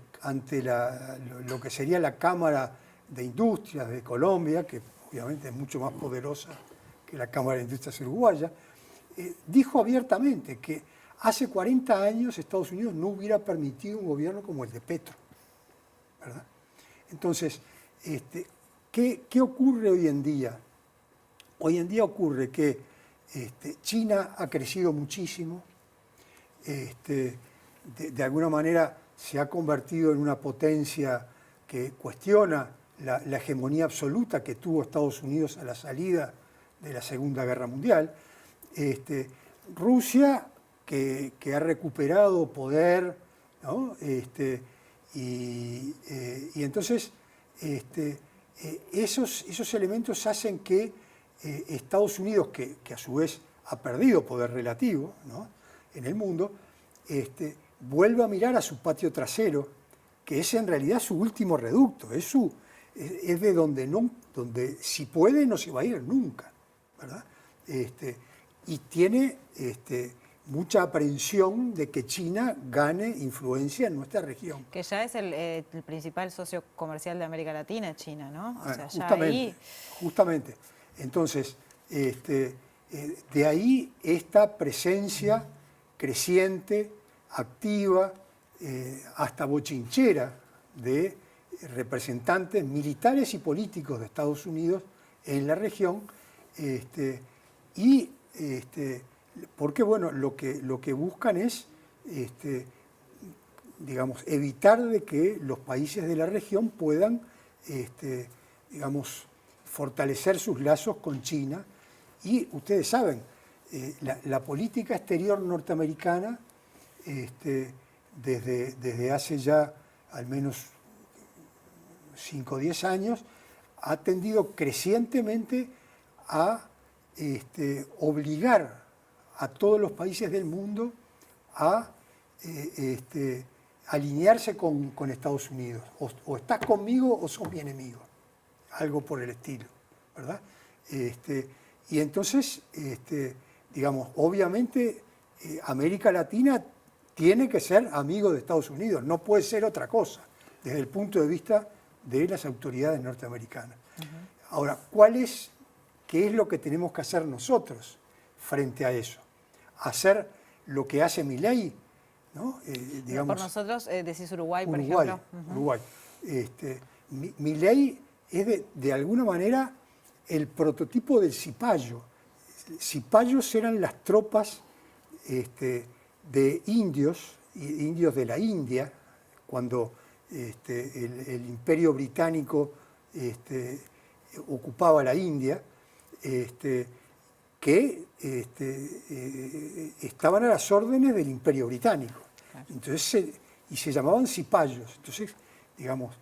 E: lo que sería la Cámara de Industrias de Colombia, que obviamente es mucho más poderosa que la Cámara de Industrias uruguaya, dijo abiertamente que hace 40 años Estados Unidos no hubiera permitido un gobierno como el de Petro, ¿verdad? Entonces, ¿qué ocurre hoy en día? Hoy en día ocurre que China ha crecido muchísimo, de alguna manera se ha convertido en una potencia que cuestiona la hegemonía absoluta que tuvo Estados Unidos a la salida de la Segunda Guerra Mundial. Rusia, que ha recuperado poder, ¿no? Y entonces esos elementos hacen que Estados Unidos, que a su vez ha perdido poder relativo, ¿no?, en el mundo, vuelva a mirar a su patio trasero, que es en realidad su último reducto, es de donde si puede no se va a ir nunca, ¿verdad? Y tiene mucha aprehensión de que China gane influencia en nuestra región.
B: Que ya es el principal socio comercial de América Latina, China, ¿no? O sea,
E: justamente. Entonces, de ahí esta presencia creciente, activa, hasta bochinchera de representantes militares y políticos de Estados Unidos en la región, porque bueno, lo que buscan es, digamos, evitar de que los países de la región puedan, digamos, fortalecer sus lazos con China. Y ustedes saben, la política exterior norteamericana, desde hace ya al menos 5 o 10 años, ha tendido crecientemente a obligar a todos los países del mundo a alinearse con Estados Unidos. O estás conmigo o sos mi enemigo. Algo por el estilo, ¿verdad? Y entonces, digamos, obviamente América Latina tiene que ser amigo de Estados Unidos, no puede ser otra cosa, desde el punto de vista de las autoridades norteamericanas. Ahora, ¿qué es lo que tenemos que hacer nosotros frente a eso? Hacer lo que hace Milei, ¿no?
B: Por nosotros decís Uruguay, por ejemplo.
E: Uruguay. Milei es de alguna manera el prototipo del cipayo. Cipayos eran las tropas de indios de la India, cuando el Imperio Británico ocupaba la India, que estaban a las órdenes del Imperio Británico. Entonces, se llamaban cipayos. Entonces, digamos...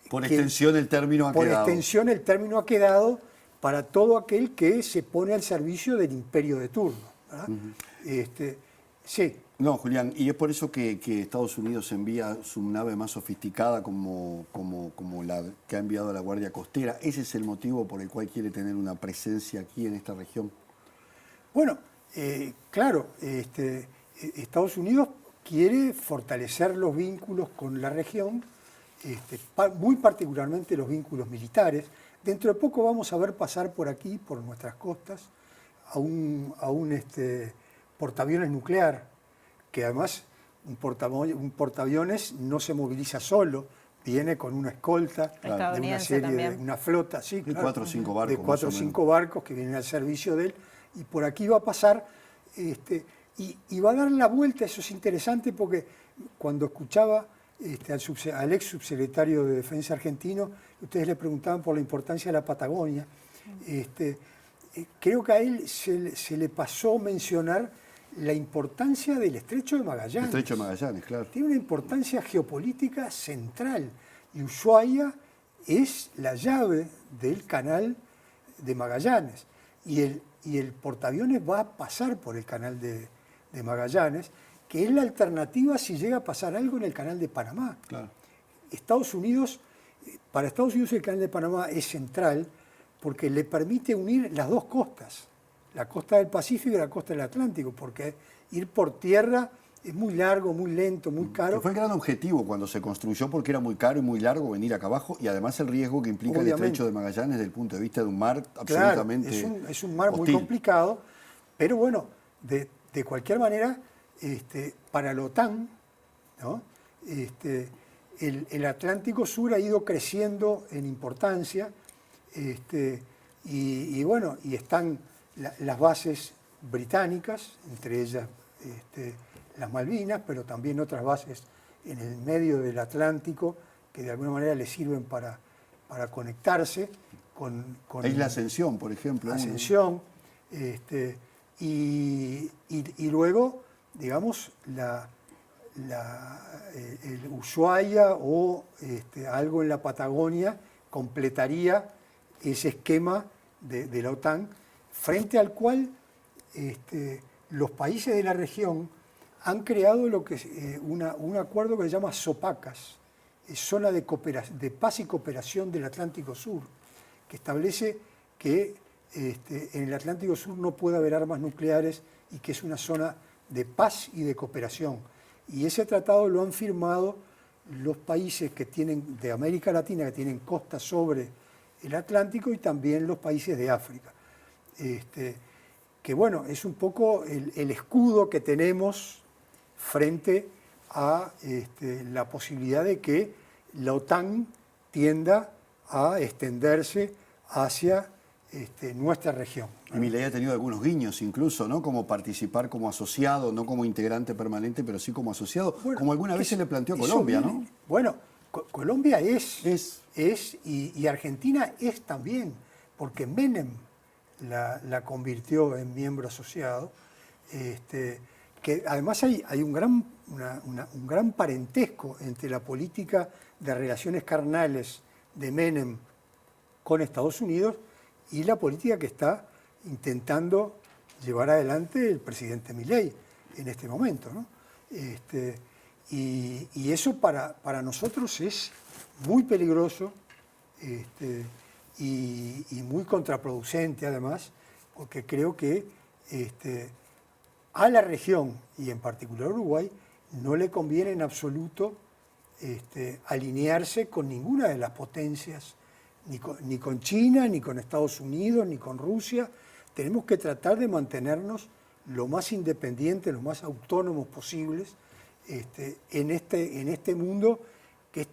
A: Por extensión el término ha quedado.
E: Por extensión el término ha quedado para todo aquel que se pone al servicio del imperio de turno, ¿verdad? Sí.
A: No, Julián, y es por eso que Estados Unidos envía su nave más sofisticada como la que ha enviado la Guardia Costera. ¿Ese es el motivo por el cual quiere tener una presencia aquí en esta región?
E: Bueno, claro, Estados Unidos quiere fortalecer los vínculos con la región, muy particularmente los vínculos militares. Dentro de poco vamos a ver pasar por aquí, por nuestras costas, a un portaaviones nuclear, que además un portaaviones no se moviliza solo, viene con una escolta de una serie, una flota, sí, claro,
A: 4 o 5 barcos.
E: De 4 o 5 barcos que vienen al servicio de él, y por aquí va a pasar, y va a dar la vuelta. Eso es interesante porque cuando escuchaba al ex subsecretario de Defensa argentino, ustedes le preguntaban por la importancia de la Patagonia, creo que a él se le pasó mencionar la importancia del Estrecho de Magallanes.
A: El Estrecho de Magallanes, claro.
E: Tiene una importancia geopolítica central, y Ushuaia es la llave del canal de Magallanes, y el portaaviones va a pasar por el canal de Magallanes, que es la alternativa si llega a pasar algo en el canal de Panamá.
A: Claro.
E: Para Estados Unidos el canal de Panamá es central porque le permite unir las dos costas, la costa del Pacífico y la costa del Atlántico, porque ir por tierra es muy largo, muy lento, muy caro.
A: Que fue el gran objetivo cuando se construyó, porque era muy caro y muy largo venir acá abajo, y además el riesgo que implica el estrecho de Magallanes desde el punto de vista de un mar absolutamente
E: es un mar
A: hostil.
E: muy complicado, pero bueno, de cualquier manera, para la OTAN, ¿no? El Atlántico Sur ha ido creciendo en importancia, y bueno, y están las bases británicas, entre ellas las Malvinas, pero también otras bases en el medio del Atlántico que de alguna manera le sirven para conectarse con
A: Isla Ascensión, por ejemplo.
E: Ascensión, y luego, digamos, el Ushuaia o algo en la Patagonia completaría ese esquema de la OTAN, frente al cual los países de la región han creado un acuerdo que se llama SOPACAS, Zona de Paz y Cooperación del Atlántico Sur, que establece que en el Atlántico Sur no puede haber armas nucleares y que es una zona de paz y de cooperación. Y ese tratado lo han firmado los países de América Latina que tienen costas sobre el Atlántico y también los países de África. Que bueno, es un poco el escudo que tenemos frente a la posibilidad de que la OTAN tienda a extenderse hacia nuestra región.
A: Y Milei ha tenido algunos guiños incluso, ¿no? Como participar como asociado, no como integrante permanente, pero sí como asociado, bueno, como alguna vez se le planteó a Colombia, ¿no?
E: Bueno, Colombia es y Argentina es también, porque Menem la convirtió en miembro asociado, que además hay un gran parentesco entre la política de relaciones carnales de Menem con Estados Unidos y la política que está intentando llevar adelante el presidente Milei en este momento, ¿no? Y eso para nosotros es muy peligroso y muy contraproducente además, porque creo que a la región y en particular a Uruguay no le conviene en absoluto alinearse con ninguna de las potencias, ni con China, ni con Estados Unidos, ni con Rusia. Tenemos que tratar de mantenernos lo más independientes, lo más autónomos posibles en este mundo que es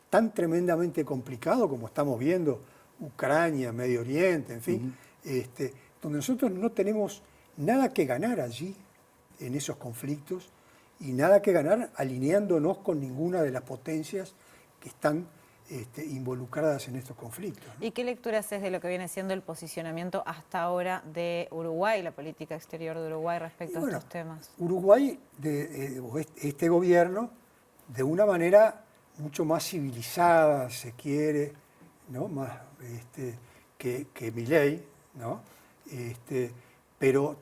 E: tan tremendamente complicado como estamos viendo, Ucrania, Medio Oriente, en fin, donde nosotros no tenemos nada que ganar allí en esos conflictos y nada que ganar alineándonos con ninguna de las potencias que están involucradas en estos conflictos, ¿no?
B: ¿Y qué lectura haces de lo que viene siendo el posicionamiento hasta ahora de Uruguay, la política exterior de Uruguay respecto a estos temas?
E: Uruguay, este gobierno, de una manera mucho más civilizada, se quiere, ¿no? Más que Milei, ¿no? Pero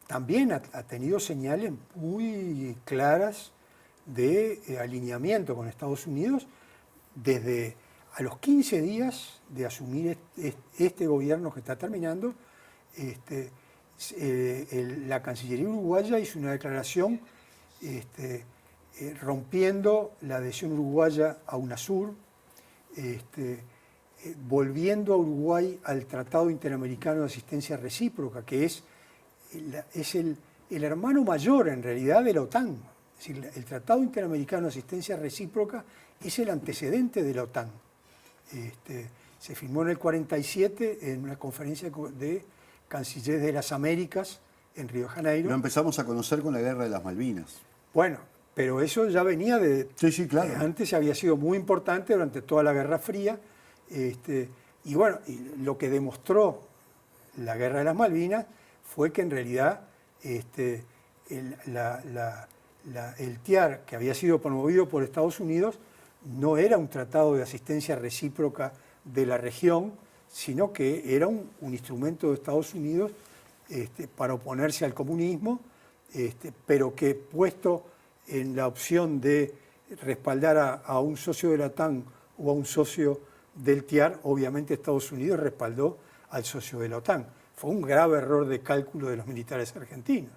E: también ha tenido señales muy claras de alineamiento con Estados Unidos desde a los 15 días de asumir este gobierno que está terminando. La Cancillería uruguaya hizo una declaración rompiendo la adhesión uruguaya a UNASUR, volviendo a Uruguay al Tratado Interamericano de Asistencia Recíproca, que es el hermano mayor en realidad de la OTAN. Es decir, el Tratado Interamericano de Asistencia Recíproca es el antecedente de la OTAN. Se firmó en el 47 en una conferencia de cancilleres de las Américas en Río de Janeiro.
A: Lo empezamos a conocer con la Guerra de las Malvinas.
E: Bueno, pero eso ya venía de...
A: Sí, claro.
E: Antes había sido muy importante durante toda la Guerra Fría. Y bueno, lo que demostró la Guerra de las Malvinas fue que en realidad el TIAR, que había sido promovido por Estados Unidos, no era un tratado de asistencia recíproca de la región, sino que era un instrumento de Estados Unidos para oponerse al comunismo, pero que puesto en la opción de respaldar a un socio de la OTAN o a un socio del TIAR, obviamente Estados Unidos respaldó al socio de la OTAN. Fue un grave error de cálculo de los militares argentinos.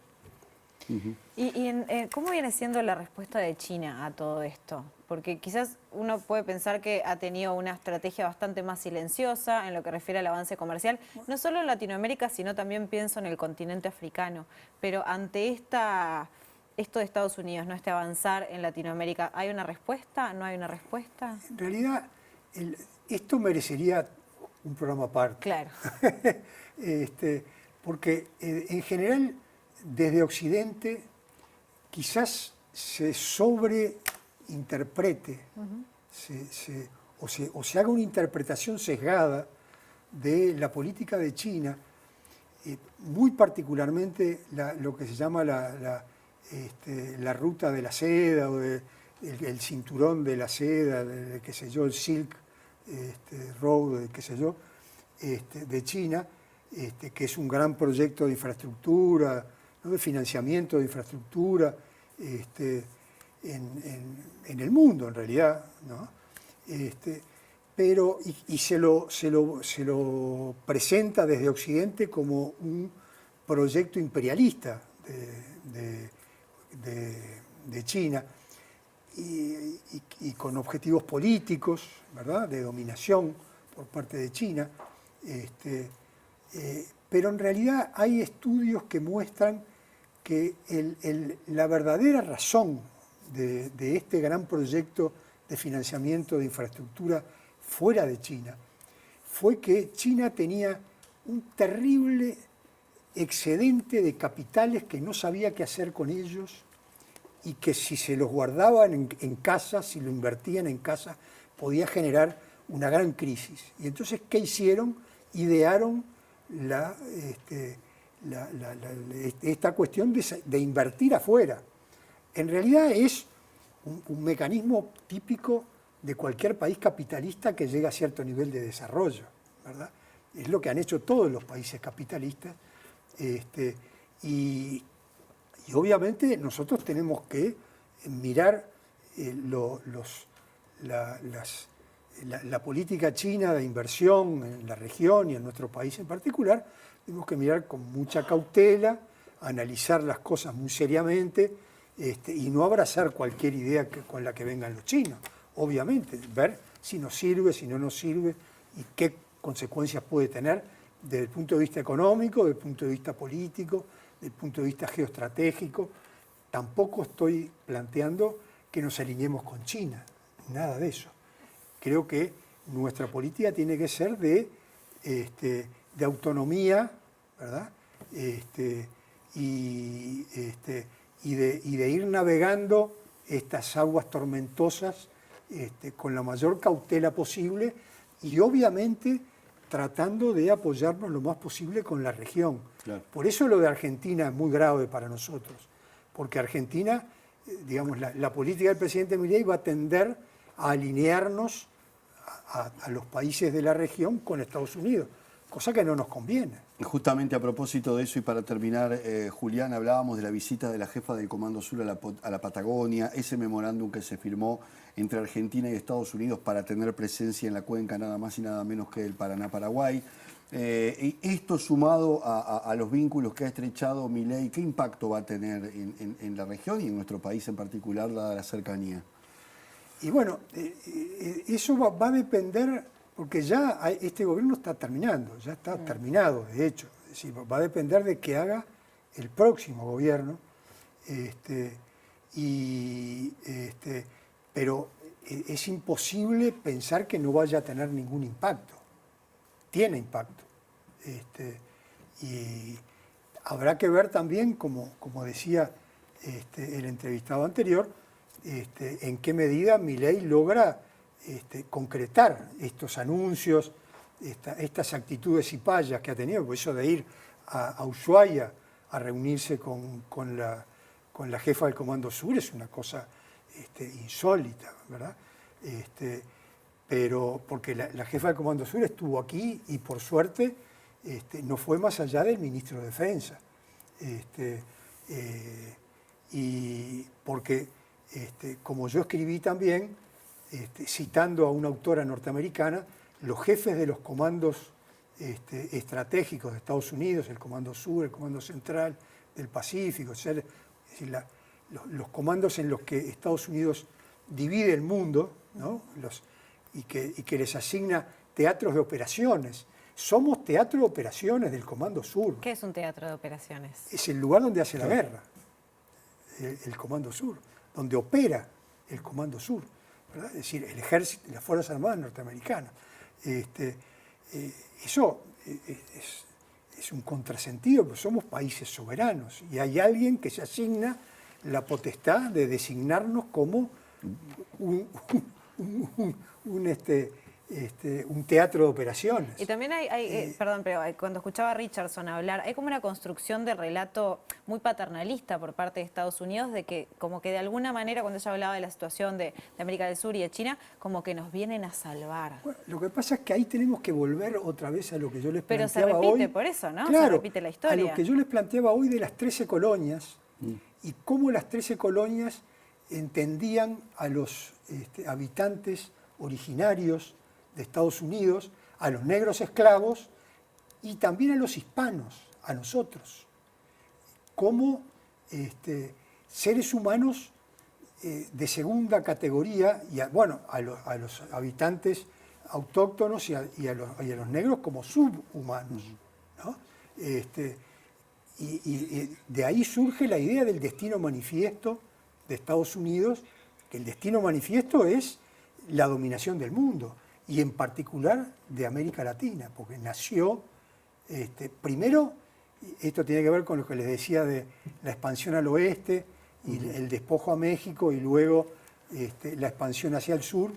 B: ¿Cómo viene siendo la respuesta de China a todo esto? Porque quizás uno puede pensar que ha tenido una estrategia bastante más silenciosa en lo que refiere al avance comercial, no solo en Latinoamérica, sino también pienso en el continente africano. Pero ante esto de Estados Unidos, ¿no? Este avanzar en Latinoamérica, ¿hay una respuesta? ¿No hay una respuesta?
E: En realidad, esto merecería un programa aparte.
B: Claro.
E: Porque en general, desde Occidente, quizás se sobreinterprete o se haga una interpretación sesgada de la política de China, muy particularmente lo que se llama la ruta de la seda o el cinturón de la seda, qué sé yo, el Silk Road, qué sé yo, de China, que es un gran proyecto de infraestructura, ¿no? De financiamiento de infraestructura en el mundo, en realidad, ¿no? Pero se lo presenta desde Occidente como un proyecto imperialista de China y con objetivos políticos, ¿verdad?, de dominación por parte de China. Pero en realidad hay estudios que muestran que la verdadera razón de este gran proyecto de financiamiento de infraestructura fuera de China fue que China tenía un terrible excedente de capitales que no sabía qué hacer con ellos y que si se los guardaban en casa, si lo invertían en casa, podía generar una gran crisis. Y entonces, ¿qué hicieron? Idearon esta cuestión de invertir afuera. En realidad es un mecanismo típico de cualquier país capitalista que llega a cierto nivel de desarrollo, ¿verdad? Es lo que han hecho todos los países capitalistas. Y obviamente nosotros tenemos que mirar la política china de inversión en la región y en nuestro país en particular. Tenemos que mirar con mucha cautela, analizar las cosas muy seriamente y no abrazar cualquier idea con la que vengan los chinos. Obviamente, ver si nos sirve, si no nos sirve y qué consecuencias puede tener desde el punto de vista económico, desde el punto de vista político, desde el punto de vista geoestratégico. Tampoco estoy planteando que nos alineemos con China, nada de eso. Creo que nuestra política tiene que ser de autonomía, ¿verdad? Y de ir navegando estas aguas tormentosas con la mayor cautela posible y obviamente tratando de apoyarnos lo más posible con la región. Claro. Por eso lo de Argentina es muy grave para nosotros, porque Argentina, digamos, la política del presidente Milei va a tender a alinearnos a los países de la región con Estados Unidos, cosa que no nos conviene.
A: Justamente a propósito de eso y para terminar, Julián, hablábamos de la visita de la jefa del Comando Sur a la Patagonia, ese memorándum que se firmó entre Argentina y Estados Unidos para tener presencia en la cuenca nada más y nada menos que del Paraná-Paraguay. Y esto sumado a los vínculos que ha estrechado Milei, ¿qué impacto va a tener en la región y en nuestro país en particular, dada la cercanía?
E: Y bueno, eso va a depender, porque ya este gobierno está terminando, ya está terminado, de hecho. Es decir, va a depender de qué haga el próximo gobierno. Pero es imposible pensar que no vaya a tener ningún impacto. Tiene impacto. Y habrá que ver también, como decía el entrevistado anterior, en qué medida Milei logra concretar estos anuncios, estas actitudes cipayas que ha tenido, por eso de ir a Ushuaia a reunirse con la jefa del Comando Sur es una cosa insólita, ¿verdad? Pero porque la jefa del Comando Sur estuvo aquí y por suerte no fue más allá del ministro de Defensa. Y porque, como yo escribí también, citando a una autora norteamericana, los jefes de los comandos estratégicos de Estados Unidos, el Comando Sur, el Comando Central del Pacífico, es decir, los comandos en los que Estados Unidos divide el mundo, ¿no? y que les asigna teatros de operaciones. Somos teatro de operaciones del Comando Sur.
B: ¿Qué es un teatro de operaciones?
E: Es el lugar donde hace la guerra, el Comando Sur, donde opera el Comando Sur, ¿verdad? Es decir, el ejército y las Fuerzas Armadas norteamericanas. Eso es un contrasentido, porque somos países soberanos y hay alguien que se asigna la potestad de designarnos como un teatro de operaciones.
B: Y también perdón, pero cuando escuchaba a Richardson hablar, hay como una construcción del relato muy paternalista por parte de Estados Unidos, de que como que de alguna manera cuando ella hablaba de la situación de América del Sur y de China, como que nos vienen a salvar.
E: Bueno, lo que pasa es que ahí tenemos que volver otra vez a lo que yo les
B: Pero
E: planteaba hoy.
B: se repite por eso, ¿no?
E: Claro,
B: se repite la historia.
E: A lo que yo les planteaba hoy de las 13 colonias y cómo las 13 colonias entendían a los habitantes originarios de Estados Unidos, a los negros esclavos y también a los hispanos, a nosotros, como seres humanos de segunda categoría y a los habitantes autóctonos y a los negros como subhumanos, ¿no? Y de ahí surge la idea del destino manifiesto de Estados Unidos, que el destino manifiesto es la dominación del mundo, y en particular de América Latina, porque nació, primero, esto tiene que ver con lo que les decía de la expansión al oeste, y el despojo a México, y luego la expansión hacia el sur.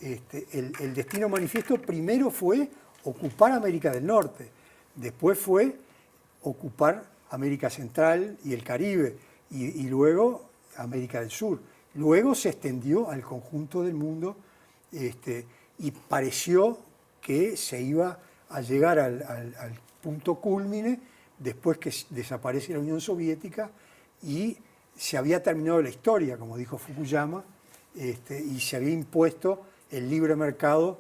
E: El destino manifiesto primero fue ocupar América del Norte, después fue ocupar América Central y el Caribe, y luego América del Sur. Luego se extendió al conjunto del mundo y pareció que se iba a llegar al punto cúlmine después que desaparece la Unión Soviética y se había terminado la historia, como dijo Fukuyama, y se había impuesto el libre mercado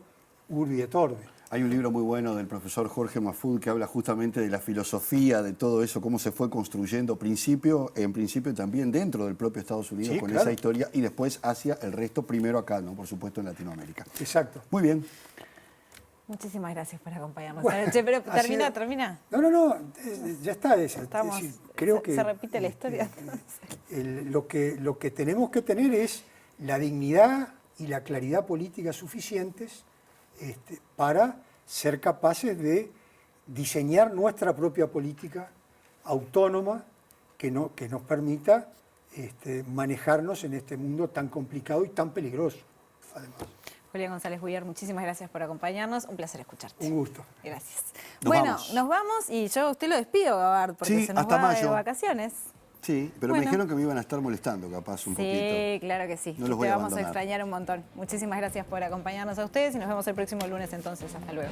E: urbi et orbi.
A: Hay un libro muy bueno del profesor Jorge Mahfoud que habla justamente de la filosofía de todo eso, cómo se fue construyendo en principio también dentro del propio Estados Unidos, sí, con esa historia, y después hacia el resto, primero acá, ¿no? Por supuesto en Latinoamérica.
E: Exacto.
A: Muy bien.
B: Muchísimas gracias por acompañarnos.
A: Bueno,
B: pero termina.
E: No, ya está.
B: Estamos,
E: es decir, creo que
B: se repite la historia.
E: Lo que tenemos que tener es la dignidad y la claridad política suficientes para ser capaces de diseñar nuestra propia política autónoma que nos permita manejarnos en este mundo tan complicado y tan peligroso, además.
B: Julián González Buyer, muchísimas gracias por acompañarnos. Un placer escucharte.
E: Un gusto.
B: Gracias.
A: Nos
B: vamos y yo a usted lo despido, Gabart, porque
A: sí,
B: se nos
A: hasta
B: va
A: mayo.
B: de vacaciones.
A: Sí, pero me dijeron que me iban a estar molestando capaz un poquito.
B: Sí, claro que sí.
A: No los
B: Te
A: voy a
B: vamos a
A: abandonar.
B: extrañar un montón. Muchísimas gracias por acompañarnos a ustedes y nos vemos el próximo lunes entonces. Hasta luego.